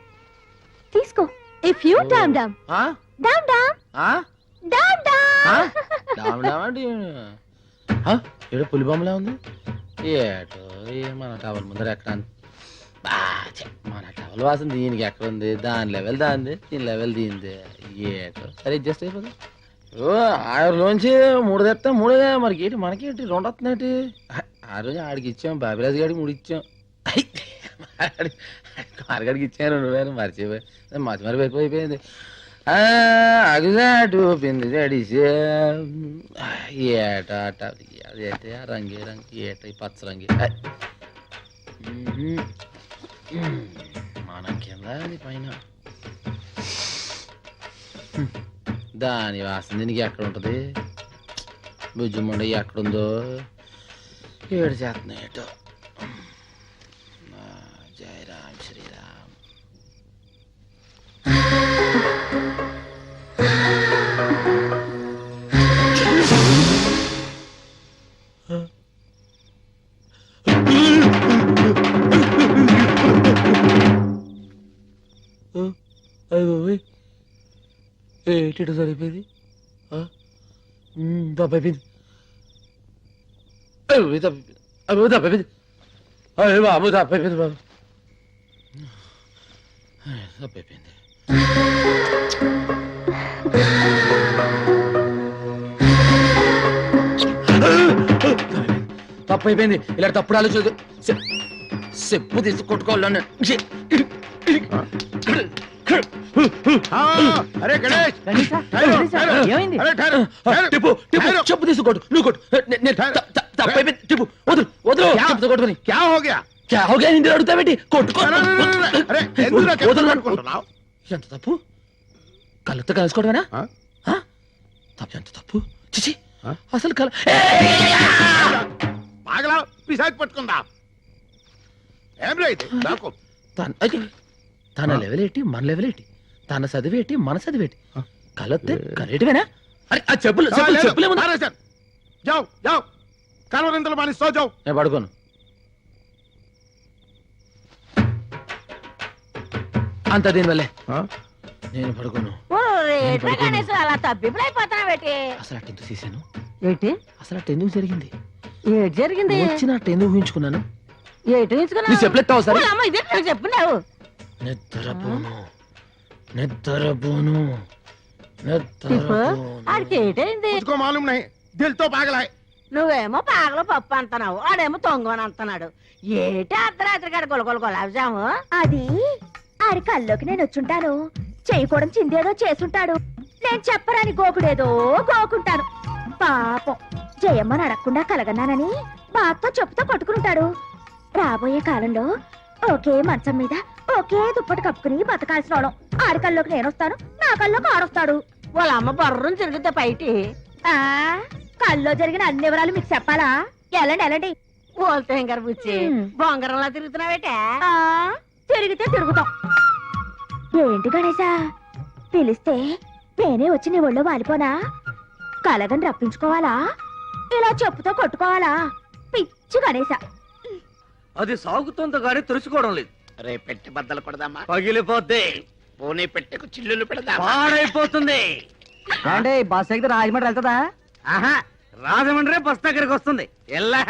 తీసుకో. ఇఫ్ యూ డామ్ డామ్ డామ్ డామ్ డామ్ డామ్. ఏదో పులి బొమ్మలా ఉంది. ఏటో మన టవల్ ముందర ఎక్కడ మన టవల్ వాసన దీనికి ఎక్కడ ఉంది? దాని లెవెల్ దాంది, దీని లెవెల్ దీనిది. ఏటో సరే అడ్జస్ట్ అయిపోతుంది. ఆరులోంచి 3 తెస్తా 3 మరి ఏంటి మనకేంటి 2 వస్తున్నాయి? ఆ రోజు ఆడికి ఇచ్చాం, బాబిరాజు గారికి 3 ఇచ్చాం, మార్గడికి ఇచ్చాను 2 వేలు మర్చిపోయి మరి ఎక్కువైపోయింది. అగుసాటు పిండి జడిసి ఏట అదైతే రంగి రంగి ఏట పచ్చ రంగి మనం కింద అది పైన. దాని వాసన దీనికి ఎక్కడ ఉంటది? భుజముండ ఎక్కడుందో ఏడు చేస్తున్నాయి. ఏటో జై రామ్ శ్రీరామ్. ఏంటి సరిపోయింది? దబ్బైపోయింది, దబ్బైపోయింది, అయ్యో బాబు దబ్బైపోయింది, బాబు దబ్బైపోయింది. తప్పైపోయింది. ఇలా తప్పుడు ఆలోచన చెప్పు తీసి కొట్టుకోవాలని. అరే గణేష్, ఏమైంది? చెప్పు తీసుకోడు నువ్వు కొట్టు. తప్పైపోయింది, చెప్పు వదులు వదులు. చెప్పు కొట్టుకుని క్యా హో గయా? క్యా హో గయా ఇందులో అడుగుతావేంటి? కొట్టుకో. ఎంత తప్పు? కళ్ళతో కలుసుకోవడమేనా? ఎంత తప్పు? చిచి అసలు కల పాగలా పిశాచి పట్టుకుందా ఏం రైతే నాకు తన లెవెల్ ఏంటి మన లెవెల్ ఏంటి తన చదివేటి మన చదివేటి కలొత్తే కలేటివేనా అరే ఆ చెప్పులు చెప్పులేమో जाओ जाओ కలవరింతలు మాని సో జావ్ నేను పడుకోను అంత దీనివల్లే నేను పడుకోను గణేష్ అలా తబ్బిబ్బులైపోతున్నావేటి అసలు అటు ఎందుకు చేశాను ఏంటి అసలు అటు ఎందుకు జరిగింది ఏటి జరిగింది వచ్చినట్టు ఎందుకు ఊహించుకున్నాను ఏటి నీ ఊహించుకున్నావు? చెప్పులెత్తావు సరే ఓ అమ్మ, ఇదే నాకు చెప్పున్నావు నిద్రపోను నిద్రపోను చెప్పు ఆడికి ఏటైంది उसको मालूम नहीं दिल तो पागल है నువ్వేమో పాగలో పప్పు అంటున్నావు ఆడేమో తొంగని అంటున్నాడు ఏటి అర్ధరాత్రి కాడ గొలగొల గులాబ్జాము అది ఆడి కల్లోకి నేను వచ్చుంటాను చేయకూడదు చిందేదో చేసుంటాడు నేను చెప్పరాని గోకుడేదో గోకుంటాను పాపం జయమ్మని అడగకుండా కలగన్నానని బాతో చెప్పుతో కొట్టుకుంటాడు రాబోయే కాలంలో ఒకే మంచం మీద ఒకే దుప్పటి కప్పుకుని బతకాల్సిన వాళ్ళం ఆడి కల్లోకి నేను వస్తాను నా కల్లోకి ఆడొస్తాడు వాళ్ళ అమ్మ బర్రం తిరిగితే బయటి ఆ కల్లో జరిగిన అన్ని వివరాలు మీకు చెప్పాలా ఎలాండి ఎలాండి ఓల్తే గారు బుచ్చి బొంగరంలా తిరుగుతున్నావేటే ఆ తిరిగితే తిరుగుతాం ఏంటి గణేశా పిలిస్తే నేనే వచ్చి నీ ఒళ్ళో వాలిపోనా కలగని రప్పించుకోవాలా ఇలా చెప్పుతో కొట్టుకోవాలా పిచ్చి గణేశా అది సాగుతుందో గానీ తుడుచుకోవడం లేదు రే పెట్టి బద్దలు కొడదామా పగిలిపోద్ది పోనీ పెట్టెకు చిల్లులు పెడదామా పాడైపోతుంది అంటే బస్ ఎక్కితే రాజమండ్రి వెళ్తుందా ఆహా రాజమండ్రి బస్ దగ్గరికి వస్తుంది ఎల్లా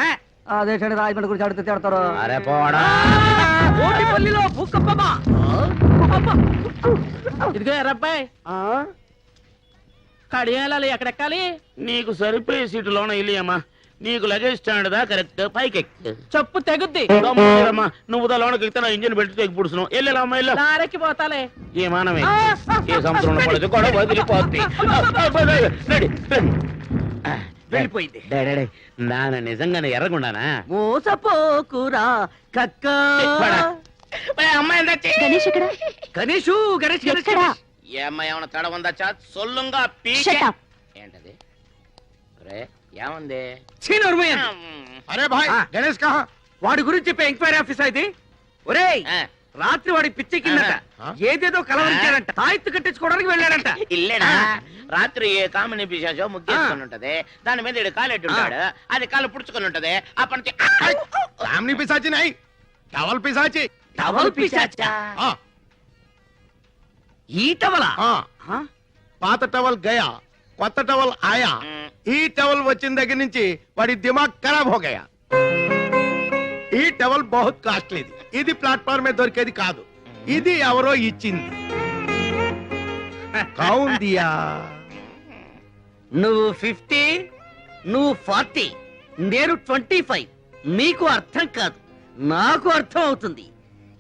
అదే రాజమండ్రి గురించి అడిగితే తిడతారు అరే పోడా ఓటిపల్లిలో భూకంపమా ఇదిగో ఎర్రబ్బాయి కడియాలి ఎక్కడెక్కాలి నీకు సరిపోయే సీటులోన ఇల్లియమ్మా నీకు లగేజ్ స్టాండ్ దా కరెక్ట్ పైకి చెప్పు తెగుద్ది నువ్వు దా లోనకి ఎక్కితే నా ఇంజిన్ పెట్టి తెగి పుడుస్తున్నావు వెళ్ళాలమ్మా వెళ్ళా లారెక్కి పోతాలే ఏ మానమే ఏ సంవత్సరంలో పడదు గొడవ వదిలిపోద్ది రెడీ వెళ్ళిపోయింది నాన్న నిజంగానే ఎర్రగుండానా మోసపోకురా కక్క అమ్మాయి గణేష్ ఇక్కడ గణేషు గణేష్ గణేష్ ఎక్కడా? ఏ అమ్మాయి ఏమన్నా తడ ఉందా చా సొల్లుంగా Shut up. ఏంటది రే ఏముంది अरे भाई गणेश कहाँ వాడి గురించి చెప్పే ఎంక్వైరీ ఆఫీస్ ఇది ఒరేయ్ రాత్రి వాడి పిచ్చి కిందట ఏదేదో కలవరించాడంట తాయెత్తు కట్టించుకోవడానికి వెళ్ళాడంట ఇల్లేనా రాత్రి ఏ కామిని పిశాచో ముగ్గేసుకొని ఉంటది దాని మీద ఈడు కాలెట్టి ఉంటాడు అది కాలు పుడుచుకొని ఉంటది ఆ పని कामनी पिशाची नहीं टवल पिशाची టవల్ పిశాచా हाँ ఈ టవలా हाँ పాత టవల్ గయా కొత్త టవల్ ఆయా ఈ టవల్ వచ్చిన దగ్గర నుంచి వాడి దిమాగ్ ఖరాబ్ హో గయా ఈ టవల్ బహుత్ కాస్ట్లీది ఇది ప్లాట్ఫామ్ మీద దొరికేది కాదు ఇది ఎవరో ఇచ్చింది కౌన్ దియా నువ్వు 50 నువ్వు 40 నేను 25 మీకు అర్థం కాదు నాకు అర్థం అవుతుంది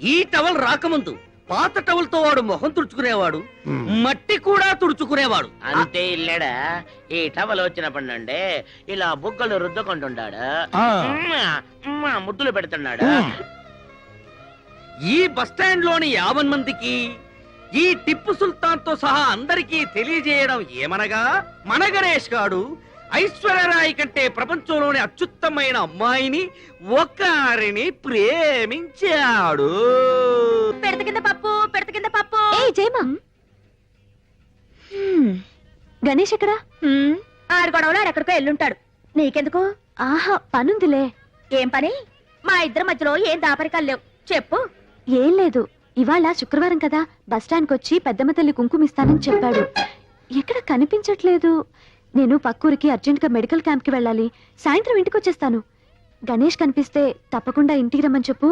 ఈ టవల్ రాకముందు పాత టవల్ తో వాడు మొహం తుడుచుకునేవాడు మట్టి కూడా తుడుచుకునేవాడు అంతే ఇల్లేడా ఈ టవల్ వచ్చినప్పటి నుండి ఇలా బుగ్గలు రుద్దుకుంటుంటాడు ముద్దులు పెడుతున్నాడు ఈ బస్ స్టాండ్ లోని 50 మందికి ఈ టిప్పు సుల్తాన్ తో సహా అందరికీ తెలియజేయడం ఏమనగా మన గణేష్ గాడు ఐశ్వర్యరాయ్ కంటే ప్రపంచంలోని అత్యుత్తమైన అమ్మాయిని ఒక్కరిని ప్రేమించాడు పెడత కింద పప్పు ఏ జయమా గణేష్ ఎక్కడ ఆరు గొడవలో ఆడెక్కడికో ఎల్లుంటాడు నీకెందుకు ఆహా పనుందిలే ఏం పని మా ఇద్దరి మధ్యలో ఏం దాపరికాలు లేవు చెప్పు ఏం లేదు ఇవాళ శుక్రవారం కదా బస్టాండ్కి వచ్చి పెద్దమ్మ తల్లి కుంకుమిస్తానని చెప్పాడు ఎక్కడ కనిపించట్లేదు నేను పక్కూరికి అర్జెంట్ గా మెడికల్ క్యాంప్ కి వెళ్ళాలి సాయంత్రం ఇంటికి వచ్చేస్తాను గణేష్ కనిపిస్తే తప్పకుండా ఇంటికి రమ్మని చెప్పు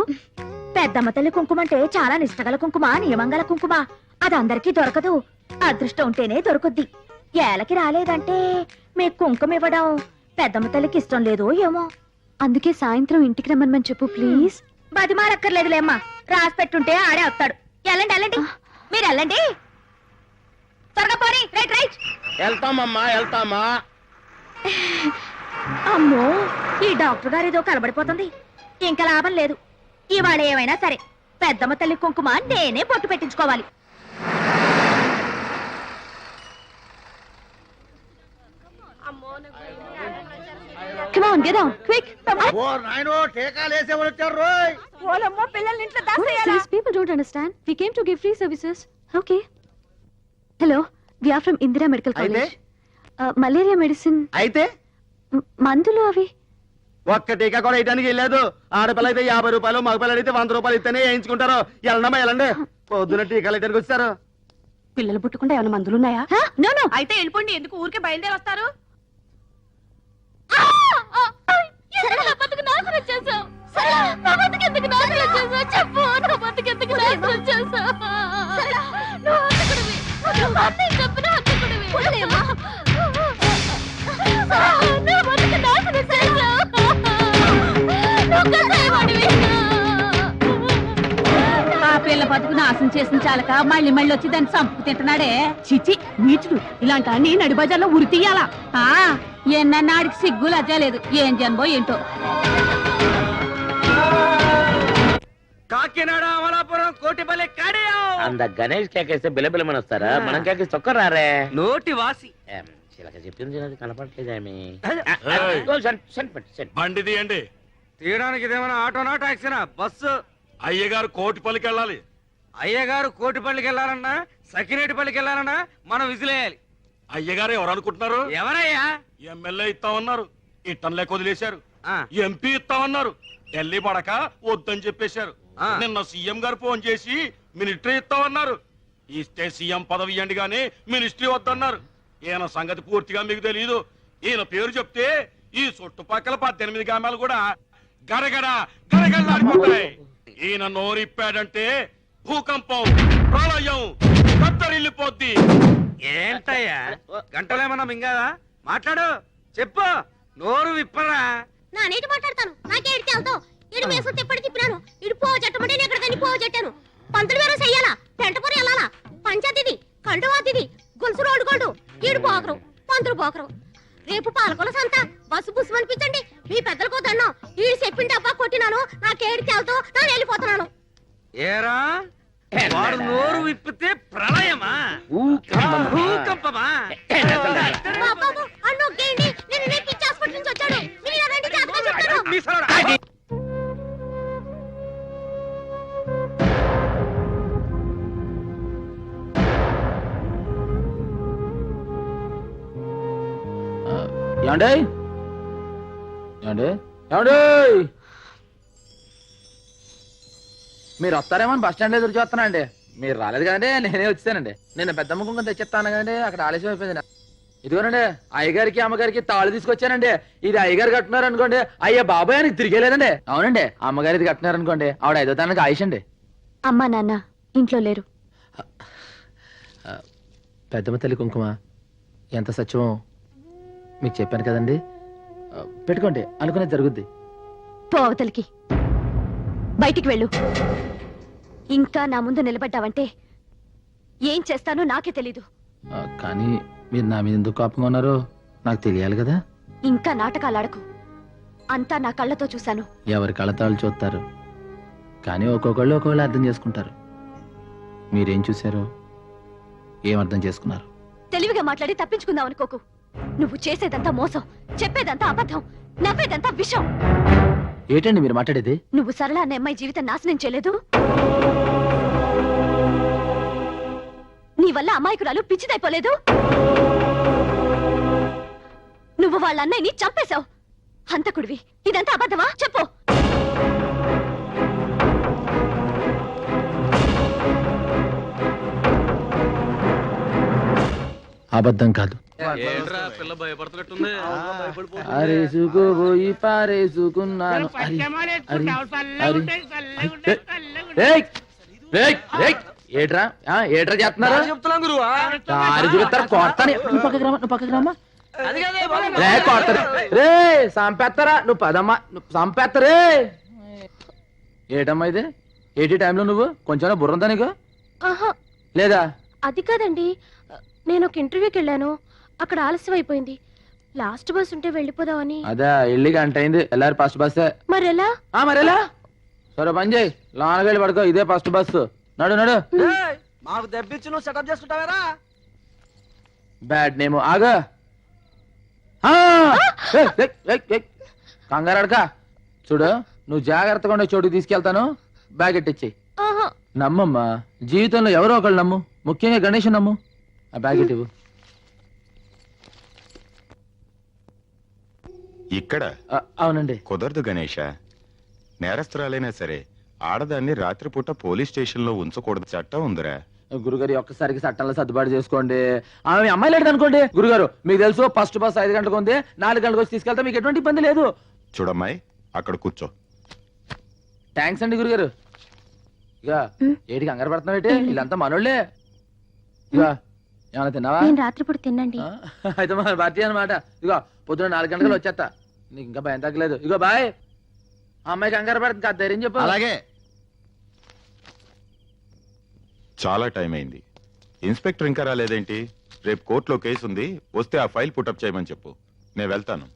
పెద్దమ్మ తల్లి కుంకుమ అంటే చాలా నిష్టగల కుంకుమ నియమంగల కుంకుమ అది అందరికీ దొరకదు అదృష్టం ఉంటేనే దొరుకుద్ది ఏలకి రాలేదంటే మీ కుంకుమ ఇవ్వడం పెద్దమ్మ తల్లికి ఇష్టం లేదు ఏమో అందుకే సాయంత్రం ఇంటికి రమ్మని చెప్పు ప్లీజ్ బతిమాలక్కర్లేదులేమ్మా రాసి పెట్టుంటే ఆడే వస్తాడు వెళ్ళండి మీరు వెళ్ళండి త్వరగా పోనీ రైట్ వెళ్తామా అమ్మో ఈ డాక్టర్ గారు ఏదో కలబడిపోతుంది ఇంకా లాభం లేదు ఇవాళ ఏమైనా సరే పెద్దమ్మ తల్లి కుంకుమ నేనే పొట్టు పెట్టించుకోవాలి Come on, get down, quick. ఓ నాయనో టీకాలేసేవాళ్ళు వచ్చారు రోయ్. ఓలమ్మో పిల్లల్ని ఇంట్లో Oh, దాచేయాలా? these people don't understand. We came to give free services. Okay. Hello, we are from Indira Medical College. Malaria medicine. అయితే మందులు అవి. ఒక్క టీకా కూడా వేయడానికి వెళ్ళలేదు. ఆడపిల్ల అయితే 50 రూపాయలు, మగపిల్లలు అయితే 100 రూపాయలు ఇస్తేనే వేయించుకుంటారు. వెళ్ళండమ్మా వెళ్ళండి. పొద్దున టీకాలు వేయడానికి వచ్చారు. పిల్లలు పుట్టకుండా ఏమైనా మందులు ఉన్నాయా? No no. అయితే వెళ్ళిపోండి, ఎందుకు ఊరికే బయలుదేరి వస్తారు? ఆ పిల్ల బతుకు నాశనం చేసిన చాలక మళ్ళీ మళ్ళీ వచ్చి దాన్ని చంపుకు తింటున్నాడే. చిచి నీచుడు, ఇలాంటి అన్ని నడి బజార్లో ఉరి తీయాలా? ఎన్నన్నాడికి సిగ్గు లజ్జా లేదు. ఏం జన్మో ఏంటో. కాకినాడ, అమలాపురం, కోటిపల్లి, కడియం. అంద గణేష్ కేకేస్తే బిలబిలమని వస్తారా? మనం కేకేసి చొక్క రారే. నోటి వాసి. చిలక చెప్పింది అది కనపడలేదేమి. బండి తీయండి. తీయడానికి ఇదేమైనా ఆటోనా, టాక్సీనా? బస్సు. అయ్యగారు కోటిపల్లికి వెళ్ళాలి. అయ్యగారు కోటిపల్లికి వెళ్ళాలన్నా, సకినేటిపల్లికి వెళ్ళాలన్నా మనం విజిలేయాలి. అయ్యగారు ఎవరు అనుకుంటున్నారు? ఎవరయ్యా? ఎమ్మెల్యే ఇస్తామన్నారు, ఇట్టంలే వదిలేశారు. ఎంపీ ఇస్తామన్నారు, ఢిల్లీ పడక వద్దని చెప్పేశారు. నిన్న సీఎం గారు ఫోన్ చేసి మినిస్ట్రీ ఇస్తామన్నారు. ఇస్తే సీఎం పదవి ఇవ్వండి గానీ మినిస్ట్రీ వద్దన్నారు. ఈయన సంగతి పూర్తిగా మీకు తెలియదు. ఈయన పేరు చెప్తే ఈ చుట్టుపక్కల 18 గ్రామాలు కూడా గడగడ గడగడలాడిపోతాయి. ఈయన నోరిప్పాడంటే భూకంపం, ప్రళయం, కత్తరిల్లిపోద్ది. ఏంటయ్యా గంటలేమన్నా మింగాదా? మాట్లాడు, చెప్పు, నోరు విప్పరా. నా నీటి మాట్లాడతాను. నాకేడితే వెళ్తావు. ఇడు వేసుకు తిప్పటి తిప్పినాను. ఇడు పోవ చెట్టమంటే నేను ఎక్కడికని పోవ చెట్టాను. పంతులు వేరే చెయ్యాలా, పెంటపూరి వెళ్ళాలా, పంచాయతీది, కండువాతిది, గొలుసు రోడ్డు గోల్డు, ఈడు పోకరు, పంతులు పోకరు. రేపు పాలకొల సంత, బస్సు బుస్సు అనిపించండి. మీ పెద్దలకు దండం. ఈడు చెప్పింది డబ్బా కొట్టినాను. నాకేడితే వెళ్తావు, నేను వెళ్ళిపోతున్నాను. ఏరా వాడు నోరు విప్పితే ప్రళయమా, భూకంపమా? బాబు అన్ను గేండి, నేను రేపు పిచ్చి హాస్పిటల్ నుంచి వచ్చాడు. మీరు రండి, జాతకం చెప్తాను. ఏమండి ఏమండి ఏమండి మీరు వస్తారేమో బస్ స్టాండ్ ఎదురు చూస్తున్నా అండి. మీరు రాలేదు కదండి, నేనే వచ్చానండి. నేను పెద్ద ముఖం తెచ్చిస్తాను కదండి, అక్కడ ఆలస్యం అయిపోయింది. ఇదిగోనండి అయ్యగారికి అమ్మగారికి తాళి తీసుకొచ్చానండి. ఇది అయ్యగారు కట్టున్నారు అనుకోండి, అయ్యా బాబాయ్ అని తిరిగేలేదండి. అవునండి, అమ్మగారు ఇది కట్టున్నారు అనుకోండి, ఆవిడ 5వ తారీఖు ఆయుష్ అండి. అమ్మా నాన్న ఇంట్లో లేరు. పెద్దమ్మ తల్లి కుంకుమ ఎంత సత్యమో మీకు చెప్పాను కదండి. పెట్టుకోండి, అనుకునేది జరుగుద్ది. పోవతలికి బయటికి వెళ్ళు. ఇంకా నా ముందు నిలబడ్డావంటే ఏం చేస్తానో నాకే తెలీదు. కానీ మీరు నా మీద ఎందుకు కోపంగా ఉన్నారో నాకు తెలియాలి కదా. ఇంకా నాటకాలాడకు. అంతా నా కళ్ళతో చూశాను. ఎవరి కళ్ళతాళ్ళు చూస్తారు, కానీ ఒక్కొక్కళ్ళు ఒక్కొక్కళ్ళు అర్థం చేసుకుంటారు. మీరేం చూశారో ఏం అర్థం చేసుకున్నారు? తెలివిగా మాట్లాడి తప్పించుకుందాం అనుకోకు. నువ్వు చేసేదంతా మోసం, చెప్పేదంతా అబద్ధం, నవ్వేదంతా విషం. ఏంటండి మీరు మాట్లాడేది? నువ్వు సరళ అనే అమ్మాయి జీవితం నాశనం చేయలేదు. నీ వల్ల అమాయకురాలు పిచ్చిదైపోలేదు. నువ్వు వాళ్ళ అన్నయ్యని చంపేశావు. హంతకుడివి. ఇదంతా అబద్ధమా? చెప్పు. అబద్ధం కాదు. పిల్ల భయపడుతున్నట్టుంది. అరేసుకోబోయి పారేసుకున్నాను. ఏట్రా ఏట్రా చేస్తున్నారు? చెప్తున్నాం గురువా. రే సంపేస్తారా నువ్వు పదమ్మా, నువ్వు సంపేత్తరే. ఏటమ్మా ఇది? ఏటి టైంలో నువ్వు కొంచెం బుర్రందా నీకు లేదా? అది కాదండి, నేను ఒక ఇంటర్వ్యూకి వెళ్ళాను. అక్కడ ఆలస్యం అయిపోయింది. లాస్ట్ బస్ ఉంటే వెళ్ళిపోదామని. అదే వెళ్ళి గంట అయింది. వెళ్ళారు ఫస్ట్ బస్సే. మరెలా? మరెలా? సరే పని చేయి, లోనకెళ్ళి పడుకో. ఇదే ఫస్ట్ బస్సు. నడు నడు. మాకు దెబ్బిచ్చి నువ్వు సెటప్ చేసుకుంటావేరా? Bad name. ఆగా కంగారడక చూడు, నువ్వు జాగ్రత్తగా ఉండే చోటుకి తీసుకెళ్తాను, బ్యాగ్ ఎట్టిచ్చి. నమ్మమ్మా, జీవితంలో ఎవరో ఒకళ్ళు నమ్ము, ముఖ్యంగా గణేష్ నమ్ము. ఆ బ్యాగ్ ఎట్టివ్వు. ఇక్కడ అవునండి. కుదరదు గణేష. నేరస్తురాలైనా సరే ఆడదాన్ని రాత్రిపూట పోలీస్ స్టేషన్ లో ఉంచకూడదు, చట్టం ఉందిరా. గురుగారు ఒక్కసారికి చట్టాలు సర్దుబాటు చేసుకోండి. ఆమె అమ్మాయి లేదు అనుకోండి గురుగారు, మీకు తెలుసు ఫస్ట్ బస్ 5 గంటలకు ఉంది, 4 గంటలకు వచ్చి తీసుకెళ్తా, మీకు ఎటువంటి ఇబ్బంది లేదు. చూడమ్మాయి, అక్కడ కూర్చో. థ్యాంక్స్ అండి గురుగారు. ఇక ఏటికి కంగారు పడుతున్నావు, వీళ్ళంతా మనోళ్ళే. ఇక ఏమైనా తిన్నావా? రాత్రిపూట తినండి. అయితే మన భారతీయ అనమాట. ఇగో పొద్దున 4 గంటలకు వచ్చేస్తా, నీకు ఇంకా భయం తగ్గలేదు. ఇగో బాయ్. అమ్మాయి కంగారు పడుతుంది కాదు, ధైర్యం చెప్పు. అలాగే. చాలా టైం అయింది, ఇన్స్పెక్టర్ ఇంకా రాలేదేంటి? రేపు కోర్టులో కేసు ఉంది, వస్తే ఆ ఫైల్ పుటప్ చేయమని చెప్పు, నేను వెళ్తాను.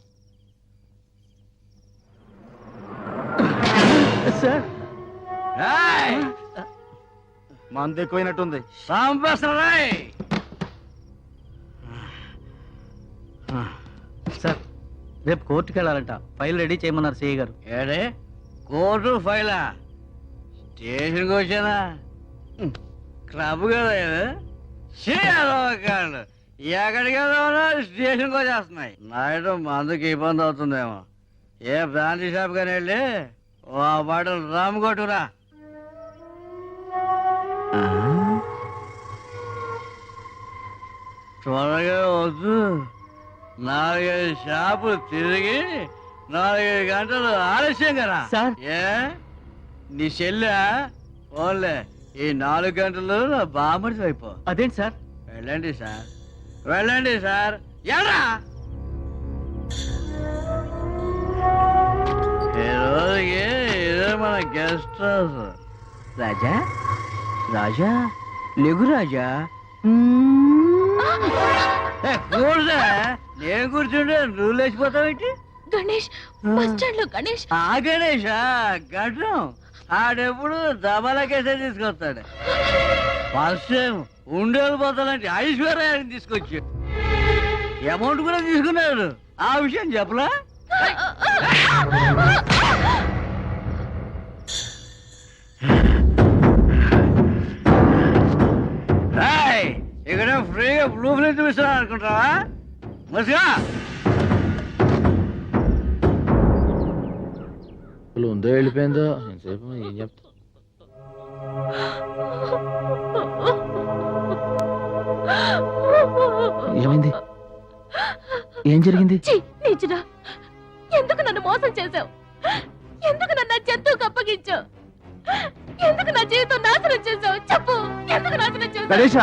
మంది ఎక్కువైనట్టుంది. సార్ రేపు కోర్టుకి వెళ్ళాలంట, ఫైల్ రెడీ చేయమన్నారు సిఐ గారు. ఏడే కోర్టు ఫైలా? స్టేషన్కి వచ్చానా? క్లబ్ కదా కాదు, ఎక్కడికి వెళ్దామన్నా స్టేషన్కి వచ్చేస్తున్నాయి. నైట్ మందుకి ఇబ్బంది అవుతుందేమో. ఏ బ్రాంచీ షాప్ కానీ వెళ్ళి ఓ బాటలు రామ్ కొట్టురా. త్వరగా వద్దు, 4-5 షాపులు తిరిగి 4 గంటలు ఆలస్యం కదా. ఏ నీ చెల్లె ఓన్లే ఈ 4 గంటలు నా బామర్ది అయిపో. అదేంటి సార్? వెళ్ళండి సార్, వెళ్ళండి సార్. ఎరా ఈ రోజుకి ఇదే మన గెస్ట్ హౌస్. రాజా రాజా లేగు రాజా. కూర్చో, నేను కూర్చుంటే నువ్వు లేచిపోతావేంటి? గణేష్ బస్ స్టాండ్ లో గణేష్. ఆ గణేష్ గడ్డం ఆడెప్పుడు దబాలకేసే తీసుకొస్తాడు. ఫస్ట్ టైం ఉండేది పోతానంటే ఐశ్వర్యాన్ని తీసుకొచ్చి అమౌంట్ కూడా తీసుకున్నాడు. ఆ విషయం చెప్పలా? ఇక్కడ ఫ్రీగా బ్లూ ఫిల్మ్ చూపిస్తున్నా అనుకుంటావా? మసిగా ఉందో వెళ్ళిపోయిందో ఎంతసేపు ఏం చెప్తా. ఏమైంది? ఏం జరిగింది? ఎందుకు నన్ను మోసం చేశావు? ఎందుకు నన్ను జంతువుకు అప్పగించావు? ఎందుకు నా జీవితం నాశనం చేశావు? చెప్పు, ఎందుకు నాశనం చేశావు? Ganesha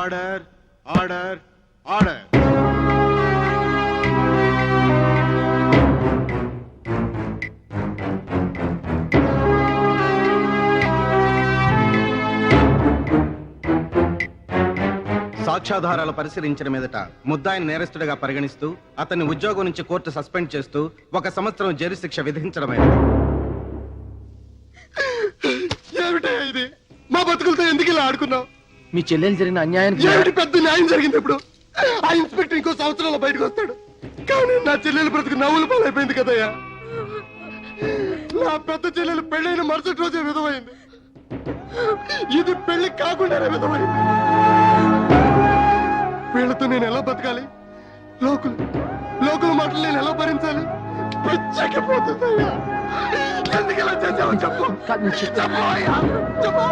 order order order. సాక్ష్యాధారాలు పరిశీలించిన మీదట ముద్దాయిని నేరస్తుడిగా పరిగణిస్తూ అతన్ని ఉద్యోగం నుంచి కోర్టు సస్పెండ్ చేస్తూ 1 సంవత్సరం జైలు శిక్ష విధించడమైనది. ఏమిటయ్యా ఇది? మా బతుకులతో ఎందుకు ఇలా ఆడుకున్నావు? మీ చెల్లెలు జరిగిన అన్యాయానికి ఏమిటి పెద్ద న్యాయం జరిగింది ఇప్పుడు? ఆ ఇన్స్పెక్టర్ ఇంకో సంవత్సరంలో బయటకు వస్తాడు. కానీ నా చెల్లెలు బ్రతుకు నవ్వులు పాలైపోయింది కదయ్యా. నా పెద్ద చెల్లెలు పెళ్ళైన మరుసటి రోజే విధమైంది. ఇది పెళ్లి కాకుండానే విధమైంది. వీళ్ళతో నేను ఎలా బతకాలి? లోకుల మాటలు నేను ఎలా భరించాలి? పిచ్చకపోతుందయ్యా. ఎందుకు ఇలా చేసావు చెప్పు. చెప్పు అయ్యా, చెప్పు.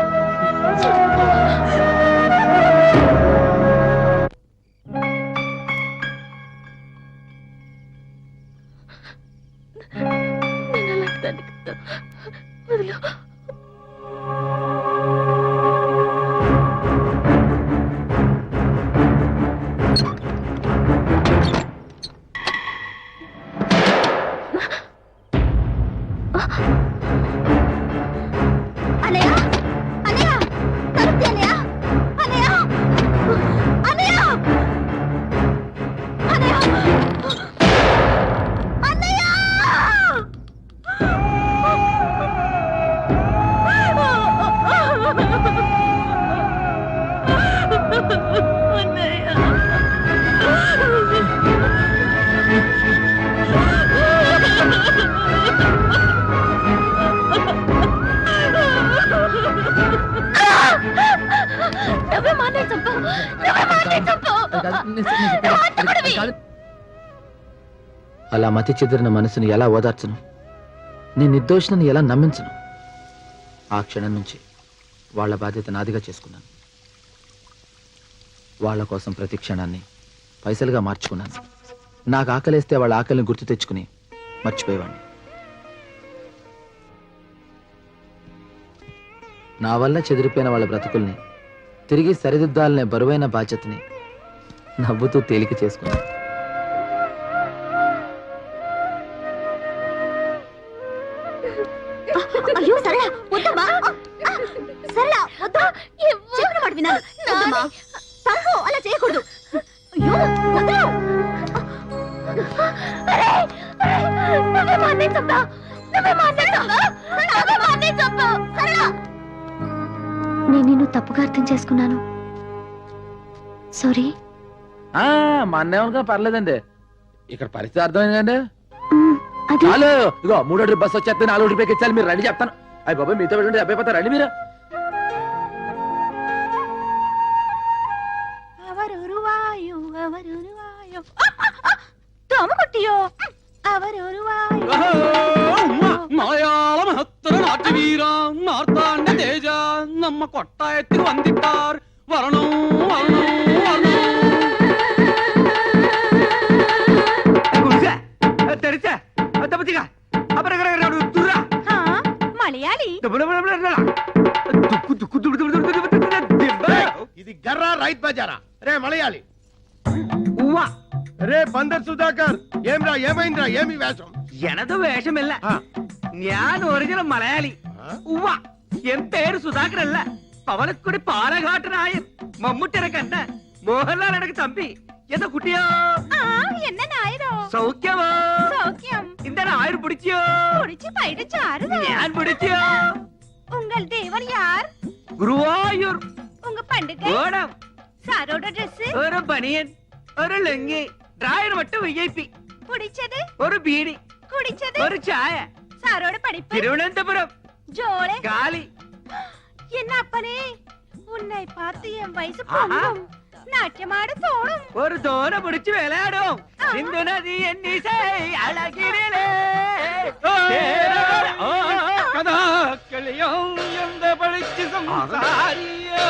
అలా మతి చెదిరిన మనసుని ఎలా ఓదార్చను? నేను నిర్దోషిని ఎలా నమ్మించను? ఆ క్షణం నుంచి వాళ్ళ బాధ్యత నాదిగా చేసుకున్నాను. వాళ్ళ కోసం ప్రతి క్షణాన్ని పైసలుగా మార్చుకున్నాను. నాకు ఆకలేస్తే వాళ్ళ ఆకలిని గుర్తు తెచ్చుకుని మర్చిపోయేవాడిని. నా వల్ల చెదిరిపోయిన వాళ్ళ బ్రతుకుల్ని తిరిగి సరిదిద్దాలనే బరువైన బాధ్యతని నవ్వుతూ తేలిక చేసుకున్నాను. అయ్యో సరళ వద్దమ్మా. సరళ వద్దు. చెప్పిన మాట వినాలి. వద్దమ్మా. తప్పు, అలా చేయకూడదు. అయ్యో వద్దు. నేను నిన్ను తప్పుగా అర్థం చేసుకున్నాను. సారీ. మా అన్నేమనుగా పర్లేదండి. ఇక్కడ పరిస్థితి అర్థమైందండి. హలో, ఇగో 3 ట్రిప్ బస్ వచ్చేస్తే 4 ట్రిప్ ఎక్కించాలి. మీరు రండి చెప్తాను. అయ్యి బాబా మీతో పెట్టండి అబ్బాయి రండి మీరు. మలయాళ మహత్తర నాట్య వీర మార్తాండ తేజ నమ్మ కొట్ట ఎత్తి వందిట్టార్ వరణం మలయాళి ఇది గర్రా రైట్ బజారా. రే మలయాళి. రే బందర్ సుధాకర్. ఏమ్రా ఏమైందిరా? ఏమి వేషం? ఎనదు వేషమిల్ల. ഞാൻ ഒറിജിനൽ മലയാളി. ഉവ്വ എൻ പേര് സുധാകർ അല്ല. പവളക്കുടി പാലഘാട്ടനായൻ. മമ്മൂട്ടിനെ കണ്ട മോഹൻലാൽ എനക്ക് തമ്പി. എന്താ കുട്ടിയോ? என்ன நாயரோ? സൗഖ്യമോ? சௌக்கியம். இந்த நாயர் പിടിച്ചോ? பிடிச்சு பயிடுச்சாரு. ഞാൻ പിടിച്ചോ? உங்கள் தேவர் யார்? ഗുരുവായൂർ. உங்க பண்டிகை ഓണം. சாரோட Dress. ഒരു ബനിയൻ, ഒരു ലുങ്കി, ഡ്രൈവർ மட்டும் വിഐപി. பிடிச்சது ഒരു ബീഡി, குடிச்சது ഒരു ചായ. சாரோட படிப்பு തിരുവനന്തപുരം. ஜோளே കാലി. என்ன அப்பனே, உன்னை பார்த்து என் வயசு பொங்கும். நாட்டியமாட தோணும். ഒരു തോര പിടിച്ച് വിളയാടും. സിന്ധു നദി എന്നിസൈ അഴകിരിലേ കഥാക്കളിയോ എന്ത പഠിച്ച് സംസാരിയോ.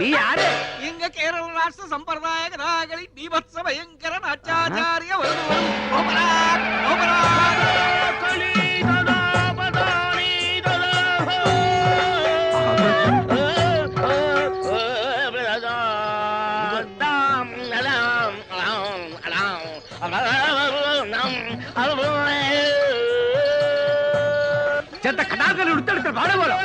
നീ ആര്? ഇങ്ങ കേരള രാഷ്ട്ര സമ്പ്രദായ കഥാകളി ബീഭത്സ ഭയങ്കര നാട്യാചാര്യ ചെത്ത കഥാകൾ ഉടുത്തെടുത്ത പാടുപോലെ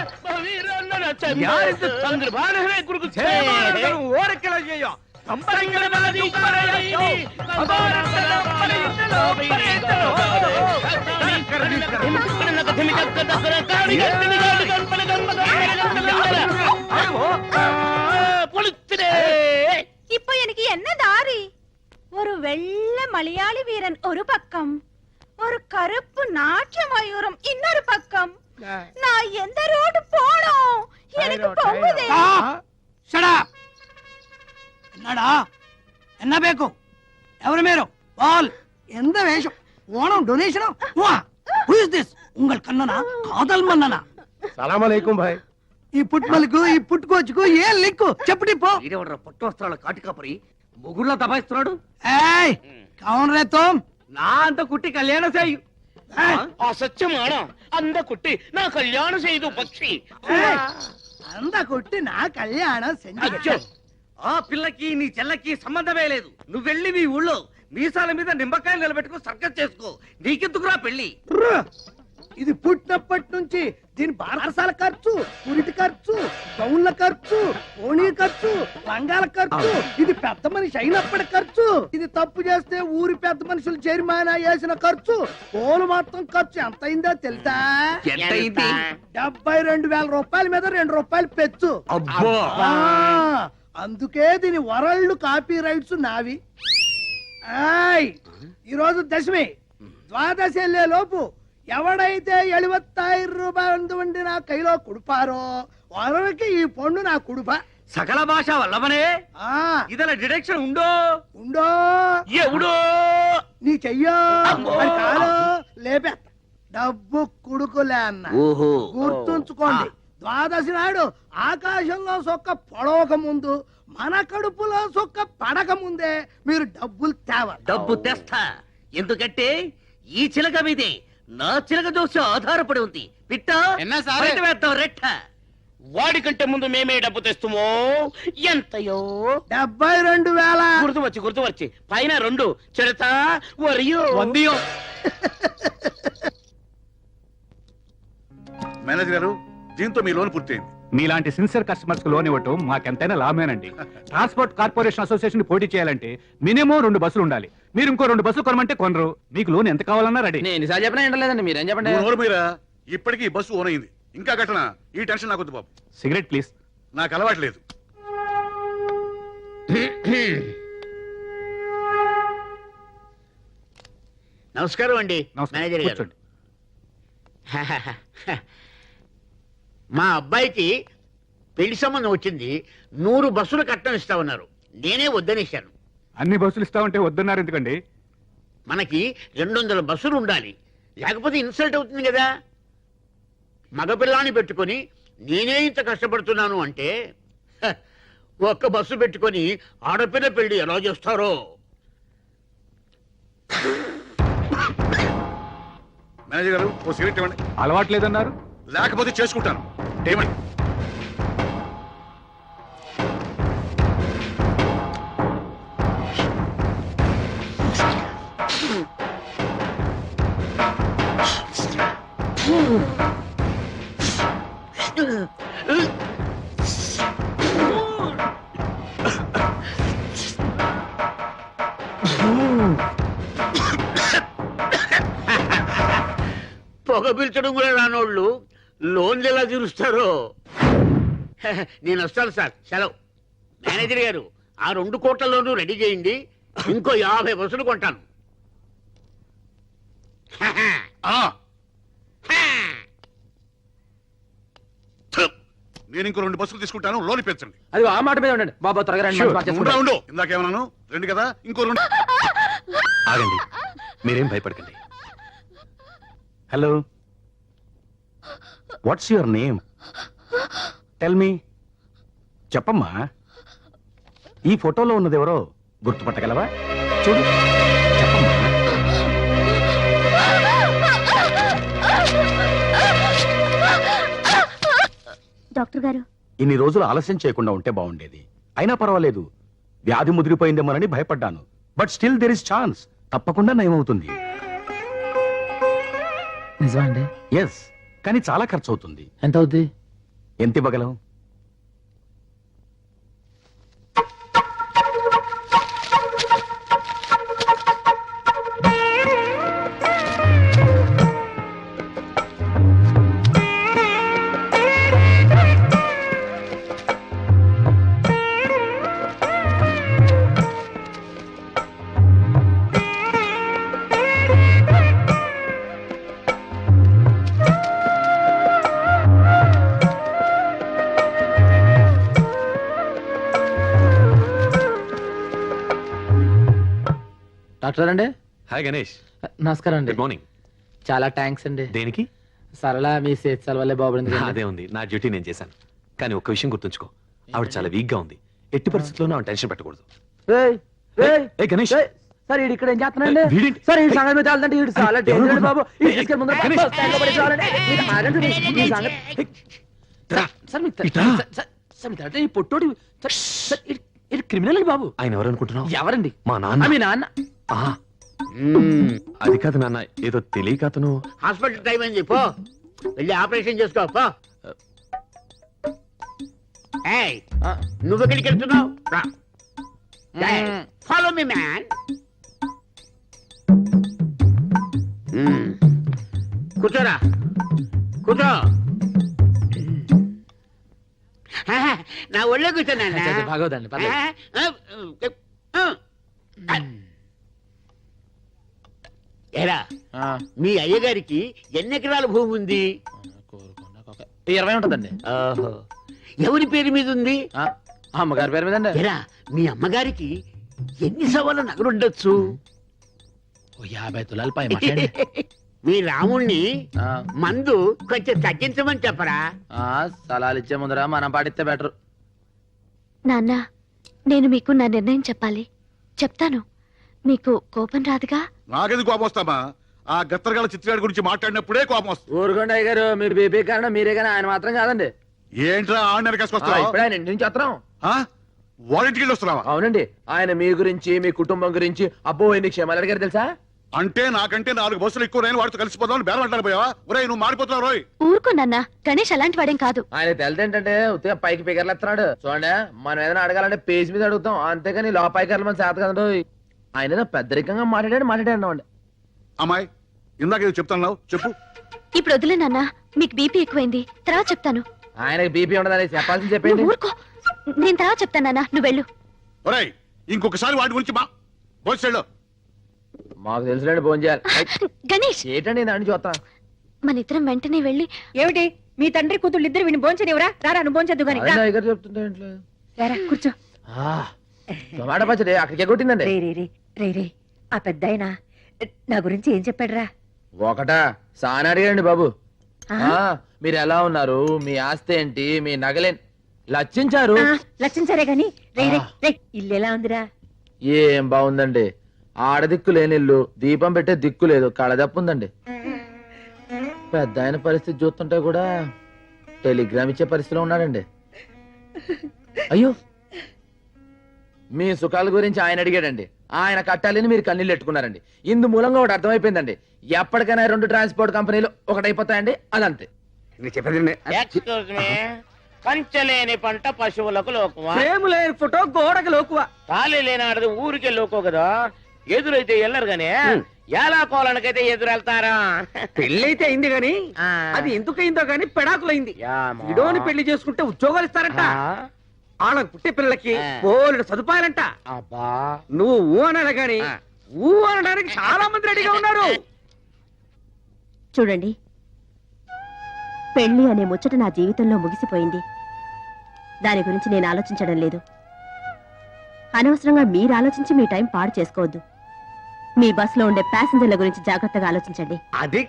இப்போ எனக்கு என்ன தாரி? ஒரு வெள்ளை மலையாளி வீரன் ஒரு பக்கம், ஒரு கருப்பு நாட்டிய மயூரம் இன்னொரு பக்கம். நான் எந்த ரோடு போனோம்? எனக்கு பொங்குதே. என்னடா என்ன பேக்கும் ఎవరు మీరు వాల్ ఎంత వేషం Onam donation who is this ఉంగల్ కన్ననా కాదల్ మన్ననా సలాం అలైకుం భాయ్. ఈ పుట్మలకు ఈ పుట్టుకోచుకు ఏ లిక్కు చెప్పటి పో. వీడెవడ్రా పట్టు వస్త్రాల కాటికాపరి మొగుళ్ళ దబాయిస్తున్నాడు. ఏయ్ కౌన్ రే తుమ్? నా అంత కుట్టి కళ్యాణ చేయు. అసత్యమానా అంద కుట్టి నా కళ్యాణం చేయదు పక్షి. అంద కొట్టి నా కళ్యాణం సెంజు. ఆ పిల్లకి నీ చెల్లకి సంబంధమే లేదు. నువ్వు వెళ్ళి మీ ఊళ్ళో మీసాల మీద నిమ్మకాయలు నిలబెట్టుకో సర్కస్ చేసుకో. నీకెందుకురా పెళ్లి? ఇది పుట్టినప్పటి నుంచి దీని బారసాల ఖర్చు, పురిటి ఖర్చు, గౌన్ల ఖర్చు, ఓణీ ఖర్చు, లంగాల ఖర్చు, ఇది పెద్ద మనిషి అయినప్పటి ఖర్చు. ఇది తప్పు చేస్తే ఊరి పెద్ద మనుషులు జరిమానా వేసిన ఖర్చు. పోలు మొత్తం ఖర్చు ఎంత అయిందో తెలుసా? 72,000 రూపాయల మీద 2 రూపాయలు పెచ్చు. అందుకే దీని వరల్డ్ కాపీ రైట్స్ నావి. ఈరోజు దశమి, ద్వాదశి వెళ్లే లోపు ఎవడైతే 75,000 రూపాయలు ఉండి నా కైలో కుడిపారో వారికి ఈ పండు నా కుడుప. సకల భాష వల్లవనే ఇదల డిడక్షన్ ఉండో ఉండో ఎవడో నీ చెయ్యో అని కాలో లేపే డబ్బు కుడుకులే అన్న. గుర్తుంచుకోండి, ద్వాదశి నాడు ఆకాశంలో సొక్క పొడవక ముందు మన కడుపులో సొక్క పడక ముందే మీరు డబ్బులు తేవాలి. డబ్బు తెస్తా. ఎందుకంటే ఈ చిలక మీదే నా చిలక దోష ఆధారపడి ఉంది. పిట్ట వేద్దాం రెట్ట. వాడికంటే ముందు మేమే డబ్బు తెస్తామో. ఎంతయో? 72,000. గుర్తువచ్చి పైన 2 చెడతా వరియో వందియో. మేనేజర్ గారు, దీంతో మీ లోన్ పూర్తయింది. మీలాంటి సిన్సియర్ కస్టమర్స్ కు లోన్ ఇవ్వటం మాకెంతైనా లాభమేనండి. ట్రాన్స్పోర్ట్ కార్పొరేషన్ అసోసియేషన్ పోటీ చేయాలంటే మినిమం 2 బస్సులు ఉండాలి. మీరు ఇంకో 2 బస్సులు కొనమంటే కొనరు. మీకు లోన్ ఎంత కావాలన్నా రెడీ. ఎన్నిసార్లు చెప్పినా ఏంటలేదండి, మీరేం చెప్పండి. మీరా ఇప్పటికీ ఈ బస్సు ఓన్ అయింది. ఇంకా కట్టనా? ఈ టెన్షన్ నాకు వద్దు బాబు. Cigarette please. నాకు అలవాట్లేదు. నమస్కారం అండి మేనేజర్ గారు. మా అబ్బాయికి పెళ్లి సంబంధం వచ్చింది. 100 బస్సులు కట్టడం ఇస్తామన్నారు. నేనే వద్దనేశాను. అన్ని బస్సులు ఇస్తామంటే వద్దన్నారు ఎందుకండి? మనకి 200 బస్సులు ఉండాలి, లేకపోతే ఇన్సల్ట్ అవుతుంది కదా. మగపిల్లాన్ని పెట్టుకొని నేనే ఇంత కష్టపడుతున్నాను అంటే ఒక్క బస్సు పెట్టుకొని ఆడపిల్ల పెళ్లి ఎలా చేస్తారో. మేనేజర్ గారు, ఓ సిగరెట్ ఇవ్వండి. అలవాట్లేదన్నారు? లేకపోతే చేసుకుంటాను. ఏమండి? పొగ పిలిచడం కూడా రానోళ్ళు లోన్లు ఎలా తీరుస్తారో. నేను వస్తాను సార్, సెలవు. మేనేజర్ గారు, ఆ 2 కోట్ల లోను రెడీ చేయండి. ఇంకో 50 బస్సులు కొంటాను. నేను ఇంకో 2 బస్సులు తీసుకుంటాను. లోన్ పెంచండి. అది ఆ మాట మీద ఉండండి బాబా. త్వరగా రండి. ఉండు. ఇందాకేమన్నాను? 2 కదా, ఇంకో 2. ఆగండి, మీరేం భయపడకండి. Hello, what's your name? Tell me. చెప్పమ్మా. ఈ ఫోటోలో ఉన్నది ఎవరో గుర్తుపట్టగలవా? చూడు, చెప్పమ్మా. డాక్టర్ గారు, ఇన్ని రోజులు ఆలస్యం చేయకుండా ఉంటే బాగుండేది. అయినా పర్వాలేదు, వ్యాధి ముదిరిపోయిందేమోనని భయపడ్డాను. But still there is chance. తప్పకుండా నయమవుతుంది. నిజమా అండి? ఎస్, కానీ చాలా ఖర్చు అవుతుంది. ఎంత అవుద్ది? ఎంత ఇవ్వగలవు? మాట్లాడండి. హాయ్ గణేష్. నమస్కారం అండి. Good morning. చాలా థ్యాంక్స్ అండి. దేనికి? సరళ మీ సేత్సాల వల్లే బాగుంది. అదే ఉంది, నా డ్యూటీ నేను చేశాను. కానీ ఒక్క విషయం గుర్తుంచుకో, ఆవిడ చాలా వీక్ గా ఉంది. ఎట్టి పరిస్థితుల్లోనూ ఆవిడ టెన్షన్ పెట్టకూడదు. ఏ గణేష్ సార్ ఈడు ఇక్కడ ఏం చేస్తున్నాండి? వీడేంటి? సార్ ఈ సంగతి మీద వెళ్తుంటే ఈడు చాలా డేంజర్ బాబు. ఈ తీసుకెళ్ళి ముందర బస్ స్టాండ్లో పడేసి రావాలండి. మీరు ఆగండి, ఈ సంగతి. సార్ మీకు సార్ మీకు అంటే ఈ పొట్టోడు సార్ ఇది క్రిమినల్ అండి బాబు. ఆయన ఎవరు అనుకుంటున్నావు? ఎవరండి? మా నాన్న. మీ నాన్న. అది కాదు నాన్న, ఏదో తెలియక అతను. హాస్పిటల్ టైం అని చెప్పు, వెళ్ళి ఆపరేషన్ చేసుకో. నువ్వు ఎక్కడికి వెళ్తున్నావు? Follow me man. కూర్చోరా, కూర్చో. నా ఒళ్ళో కూర్చోనా? బాగోదండి. ఏరా, మీ అయ్యగారికి ఎన్ని ఎకరాల భూమి ఉంది? 20 ఉంటుందండి. ఓహో, ఎవరి పేరు మీద ఉంది? అమ్మగారి పేరు మీద అండి. ఏరా, మీ అమ్మగారికి ఎన్ని సవాళ్ళ నగలుండొచ్చు? 50 తులాలు పై మాట్లాడండి. మీ రాముణ్ణి మందు కొంచెం తగ్గించమని చెప్పరా? సలాలు ఇచ్చే ముందర మనం పాటిస్తే బెటర్. నాన్న, నేను మీకు నా నిర్ణయం చెప్పాలి. చెప్తాను, మీకు కోపం రాదుగా? నాకెందుకు కోపం వస్తామా? ఆ గత్తరగాల చిత్రగాడి గురించి మాట్లాడినప్పుడే కోపం వస్తుంది. ఊరుకోండి అయ్య గారు, మీరు బీపీ కారణం మీరే కానీ ఆయన మాత్రం కాదండి. ఏంట్రా ఆడనరకేసుకొస్తా? ఇప్పుడే ఆయన ఇంటి నుంచి వస్తున్నాం. వాలంటీర్లు వస్తున్నావా? అవునండి, ఆయన మీ గురించి మీ కుటుంబం గురించి అబ్బో ఎన్ని క్షేమాలు అడిగారు తెలుసా? అంటే నాకంటే 4 బస్సులు ఎక్కువ రైలు వాడితో కలిసిపోదాం బేరం అంటారు పోయావా? ఒరేయ్, నువ్వు మారిపోతున్నావు రోయ్. ఊరుకోనన్నా, గణేష్ అలాంటి వాడేం కాదు. ఆయన తెలిదేంటంటే ఉత్తిగా పైకి పిగర్లు ఎత్తున్నాడు. చూడండి, మనం ఏదైనా అడగాలంటే పేజ్ మీద అడుగుతాం, అంతేగాని లోపాయికర్లు మన చేత కదండు. ఆయన పెద్దరికంగా మాట్లాడాడు అండి. అమ్మాయి, ఇందాక ఏదో చెప్తున్నావు, చెప్పు. ఇప్పుడు వదిలే నాన్న, మీకు బీపీ ఎక్కువైంది, తర్వాత చెప్తాను. ఆయనకి బీపీ ఉండదని చెప్పాల్సింది చెప్పండి. ఊరుకో, నేను తర్వాత చెప్తాను నాన్న, నువ్వు వెళ్ళు. ఒరేయ్, ఇంకొకసారి వాటి గురించి భోజనం మాకు తెలుసులేండి, భోజనం చేయాలి. గణేష్, ఏంటండి దాన్ని చూస్తా. మన ఇద్దరం వెంటనే వెళ్ళి. ఏమిటి మీ తండ్రి కూతుళ్ళు ఇద్దరు విని భోంచనివరా? రారా, నువ్వు భోంచద్దు గాని. చెప్తుంటే ఇంట్లో కూర్చో. టమాటా పచ్చడి అక్కడికే కొట్టిందండి. రే ఆ పెద్దాయన నా గురించి ఏం చెప్పాడురా? ఒకటా సానా అడిగాండి బాబు. మీరు ఎలా ఉన్నారు, మీ ఆస్తి ఏంటి, మీ నగలేంటి లచ్చించారు. లచ్చించారే గాని ఇల్లు ఎలా ఉందిరా? ఏం బాగుందండి, ఆడదిక్కు లేని ఇల్లు, దీపం పెట్టే దిక్కు లేదు, కళదప్పు ఉందండి. పెద్ద ఆయన పరిస్థితి చూస్తుంటే కూడా టెలిగ్రామ్ ఇచ్చే పరిస్థితిలో ఉన్నాడండి. అయ్యో, మీ సుఖాల గురించి ఆయన అడిగాడండి, ఆయన కట్టాలని మీరు కన్నీళ్ళు పెట్టుకున్నారండి. ఇందు మూలంగా ఒకటి అర్థమైపోయిందండి, ఎప్పటికైనా 2 ట్రాన్స్పోర్ట్ కంపెనీలు ఒకటైపోతాయండి, అదంతే. పంచలేని పంట పశువులకు లోకువా, ప్రేమ లేని ఫోటో గోడకి లోకువా, తాళి లేనాడది ఊరికే లోకో కదా. ఎదురైతే వెళ్ళరు గానీ ఎలా కోలనికైతే ఎదురెళ్తారా? పెళ్ళైతే అయింది గాని అది ఎందుకయిందో గాని పెడాకులైంది. ఇడోని పెళ్లి చేసుకుంటే ఉద్యోగాలు ఇస్తారంట, వాళ్ళకు పుట్టే పిల్లలకి బోలెడు సదుపాయాలంట. నువ్వు ఊ అనాలి గాని ఊ అనడానికి చాలా మంది రెడీగా ఉన్నారు. చూడండి, పెళ్లి అనే ముచ్చట నా జీవితంలో ముగిసిపోయింది. దాని గురించి నేను ఆలోచించడం లేదు. అనవసరంగా మీరు ఆలోచించి మీ టైం పాడు చేసుకోవద్దు. మీ బస్ లో ఉండే ప్యాసింజర్ల గురించి జాగ్రత్తగా ఆలోచించండి. అది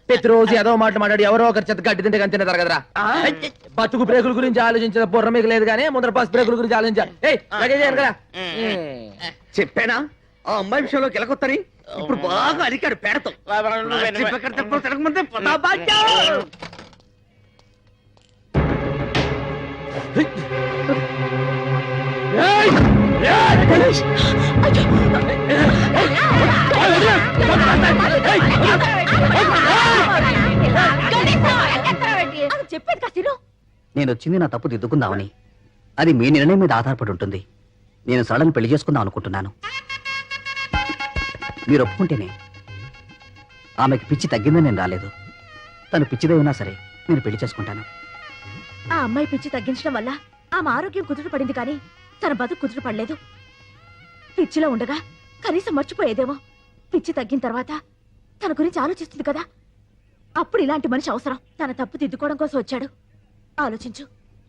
ప్రతిరోజు ఏదో మాట మాట్లాడి ఎవరో ఒకరి చెత్త గడ్డి తింటే కానీ తింటారు కదరా. బతుకు బ్రేకుల గురించి ఆలోచించిన బుర్ర మీకు లేదు కానీ ముందర బస్ బ్రేకుల గురించి ఆలోచించాలి కదా. చెప్పానా ఆ అమ్మాయి విషయంలో గెలకొత్తని? ఇప్పుడు బాగా అడిగాడు పేడతో. నేను వచ్చింది నా తప్పు దిద్దుకుందామని. అది మీ నిర్ణయం మీద ఆధారపడి ఉంటుంది. నేను సడన్ పెళ్లి చేసుకుందాం అనుకుంటున్నాను. మీరు ఒప్పుకుంటేనే. ఆమెకి పిచ్చి తగ్గిందని నేను రాలేదు. తను పిచ్చిదే ఉన్నా సరే నేను పెళ్లి చేసుకుంటాను. ఆ అమ్మాయి పిచ్చి తగ్గించడం వల్ల ఆమె ఆరోగ్యం కుదుట పడింది కానీ తన బతుకు కుదుట పడలేదు. పిచ్చిలో ఉండగా కనీసం మర్చిపోయేదేమో. పిచ్చి తగ్గిన తర్వాత తన గురించి ఆలోచిస్తుంది కదా, అప్పుడు ఇలాంటి మనిషి అవసరం. తన తప్పు దిద్దుకోవడం కోసం వచ్చాడు. ఆలోచించు.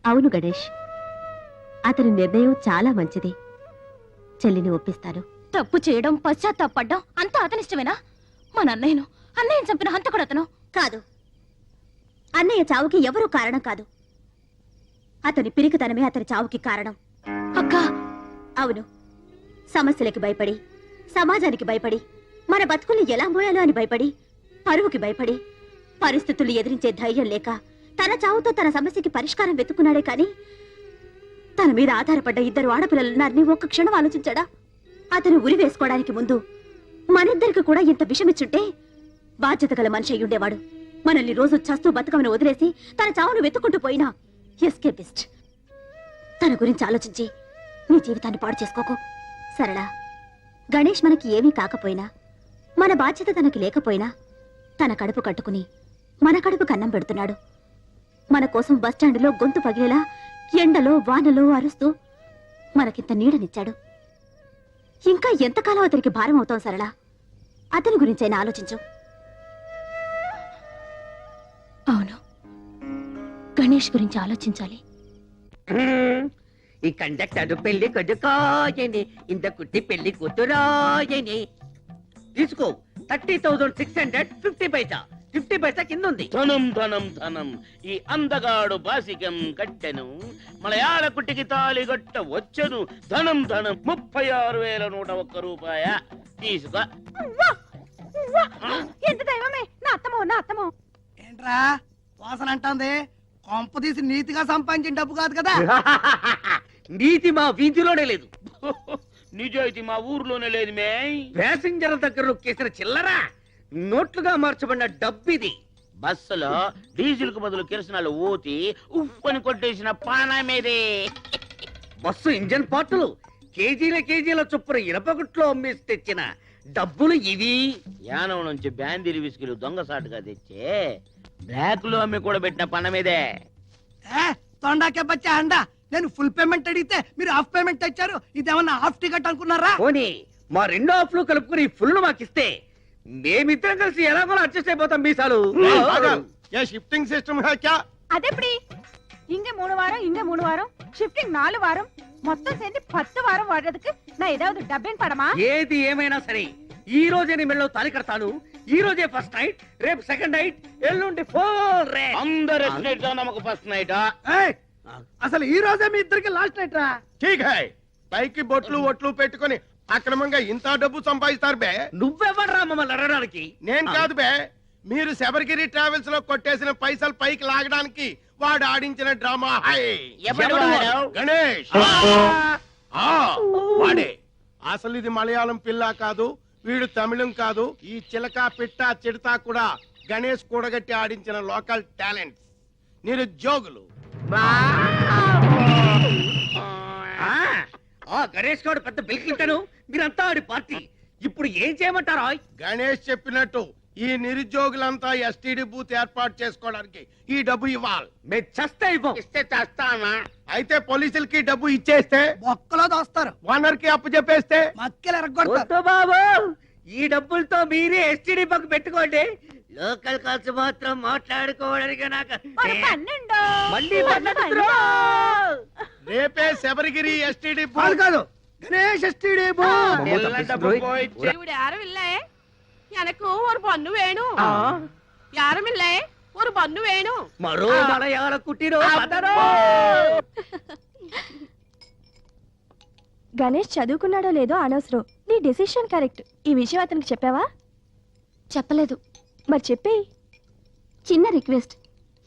అవును గణేష్, అతని నిర్ణయం చాలా మంచిది. చెల్లిని ఒప్పిస్తాను. తప్పు చేయడం పశ్చాత్తాపడ్డం అంతా అతనిష్టమేనా? మన అన్నయ్యని చంపిన హంతకుడు అతను కాదు. అన్నయ్య చావుకి ఎవరూ కారణం కాదు. అతని పిరికితనమే అతని చావుకి కారణం. అక్కా, అవును. సమస్యలకి భయపడి, సమాజానికి భయపడి, మన బతుకుల్ని ఎలా మోయాలో అని భయపడి, పరువుకి భయపడి, పరిస్థితులు ఎదిరించే ధైర్యం లేక తన చావుతో తన సమస్యకి పరిష్కారం వెతుకున్నాడే కాని తన మీద ఆధారపడ్డ 2 ఆడపిల్లలున్నారని ఒక్క క్షణం ఆలోచించాడా? అతను ఉరి వేసుకోవడానికి ముందు మనిద్దరికి కూడా ఇంత విషమిచ్చుంటే బాధ్యత గల మనిషి అయ్యుండేవాడు. మనల్ని రోజు చస్తూ బతుకమని వదిలేసి తన చావును వెతుక్కుంటూ పోయినా ఎస్కేపిస్ట్. తన గురించి ఆలోచించి నీ జీవితాన్ని పాడు చేసుకోకు. సరళ, గణేష్ మనకి ఏమీ కాకపోయినా, మన బాధ్యత తనకి లేకపోయినా తన కడుపు కట్టుకుని మన కడుపు కన్నం పెడుతున్నాడు. మన కోసం బస్టాండులో గొంతు పగిలేలా ఎండలో వానలో అరుస్తూ మనకింత నీడనిచ్చాడు. ఇంకా ఎంతకాలం అతనికి భారం అవుతాం సరళ? అతని గురించైనా ఆలోచించు. అవును, గణేష్ గురించి ఆలోచించాలి. ఈ కండక్టర్ పెళ్లి కొడుకోయని, ఇంత కుట్టి పెళ్లి కూతురాయని. తీసుకో 30,650 పైసా. 50 పైసా కింద ఉంది. ధనం ధనం ధనం ఈ అందగాడు బాసికం కట్టెను, మలయాళ కుట్టికి తాళి గట్ట వచ్చను. ధనం ధనం 36,101 రూపాయ. తీసుకో. ఎంత దైవమే! నా అత్తమో ఏంట్రా వాసన అంటుంది? కొంప తీసి నీతిగా సంపాదించిన డబ్బు కాదు కదా? నీతి మా వీధిలోనే లేదు, నిజాయితీ మా ఊర్లోనే లేదు. మే ప్యాసింజర్ దగ్గర నొక్కేసిన చిల్లరా నోట్లుగా మార్చబడిన డబ్బిది. బస్సులో డీజిల్ కు బదులు కిరసనాలు ఊతి ఉప్పని కొట్టేసిన పానమేదే. బస్సు ఇంజన్ పార్టులు కేజీల చొప్పున ఇనపగుట్లో అమ్మేసి తెచ్చిన డబ్బులు ఇవి. యానం నుంచి బ్యాందీరి విస్కీలు దొంగసాటుగా తెచ్చే బ్లాక్ లో అమ్మి కూడా పెట్టిన పనమేదే. తొండాకే బచ్చా అండా, నేను ఫుల్ పేమెంట్ అడిగితే మీరు హాఫ్ పేమెంట్ తెచ్చారు. ఇదేమన్నా హాఫ్ టికెట్ అనుకున్నారా? పోనీ మా 2 హాఫ్లు కలుపుకుని ఫుల్ మాకిస్తే మేమిద్దరం కలిసి ఎలాగో అడ్జస్ట్ అయిపోతాం. మీసాలు షిఫ్టింగ్ సిస్టమ్ క్యా? అదెప్పటి? ఇంగే 3 వారం, ఇంగే 3 వారం, షిఫ్టింగ్ 4 వారం, మొత్తం சேர்ந்து 10 వారం వాడేందుకు నా ఏதாவது డబ్బింగ్ పడమా? ఏది ఏమైనా సరే ఈ రోజే నీ మెళ్ళలో తాళి కడతాను. ఈ రోజే ఫస్ట్ నైట్, రేపు సెకండ్ నైట్, ఎల్లుండి ఫోర్ రే. అందరు నమ్మకు ఫస్ట్ నైట్. అసలు ఈ రోజే మీ ఇద్దరికి లాస్ట్ నైట్ రా. ఠీక్ హై. పైకి బొట్లు ఒట్లు పెట్టుకొని అక్రమంగా ఇంత డబ్బు సంపాదిస్తారు బే. నువ్వెవడ్రా మమ్మల్ని అడగడానికి? నేను కాదు బే, మీరు శబరిగిరి ట్రావెల్స్ లో కొట్టేసిన పైసలు పైకి లాగడానికి వాడు ఆడించిన డ్రామా. హై గణేష్. వాడే అసలు. ఇది మలయాళం పిల్ల కాదు, వీడు తమిళం కాదు. ఈ చిలక పిట్ట చిడతా కూడా గణేష్ కూడగట్టి ఆడించిన లోకల్ టాలెంట్స్, నిరుద్యోగులు. గణేష్ గౌడ్ పెద్ద బిల్కింటాను, మీరంతా ఆడి పార్టీ. ఇప్పుడు ఏం చేయమంటారా? గణేష్ చెప్పినట్టు ఈ నిరుద్యోగులంతా ఎస్టీడీ బూత్ ఏర్పాటు చేసుకోవడానికి ఈ డబ్బు ఇవ్వాలి. మేము చస్తే ఇస్తే చేస్తానా? అయితే పోలీసులకి డబ్బు ఇచ్చేస్తే ఒక్కలో దోస్తారు. ఓనర్ కి అప్పు చెప్పేస్తే మక్కలు ఎరగొడతారు. బాబు, ఈ డబ్బులతో మీరే ఎస్టీడీ పక్క పెట్టుకోండి. లోకల్ ఖర్చు మాత్రం మాట్లాడుకోవడానికి నాకు మళ్ళీ రేపే శబరిగిరి ఎస్టీడీ కాదు, గణేష్ ఎస్టీడీ బూత్. இவரு யாரும் இல்ல, எனக்கு ஒரு பொண்ணு வேணும். யாரும் இல்ல, ஒரு பொண்ணு வேணும். మరో మలయాళ కుట్టిరో గణేష్ చదువుకున్నాడో లేదో అనవసరం. నీ డెసిషన్ కరెక్ట్. ఈ విషయం అతనికి చెప్పావా? చెప్పలేదు. మరి చెప్పేయి. చిన్న రిక్వెస్ట్,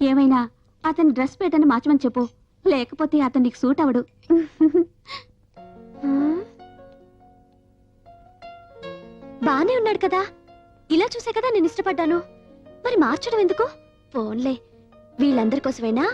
ఏమైనా అతని డ్రెస్ ప్యాటర్న్ మార్చమని చెప్పు, లేకపోతే అతనికి సూట్ అవడు. బానే ఉన్నాడు కదా, ఇలా చూసే కదా నేను ఇష్టపడ్డాను. మరి మార్చడం ఎందుకు? ఫోన్లే, వీళ్ళందరి కోసమైనా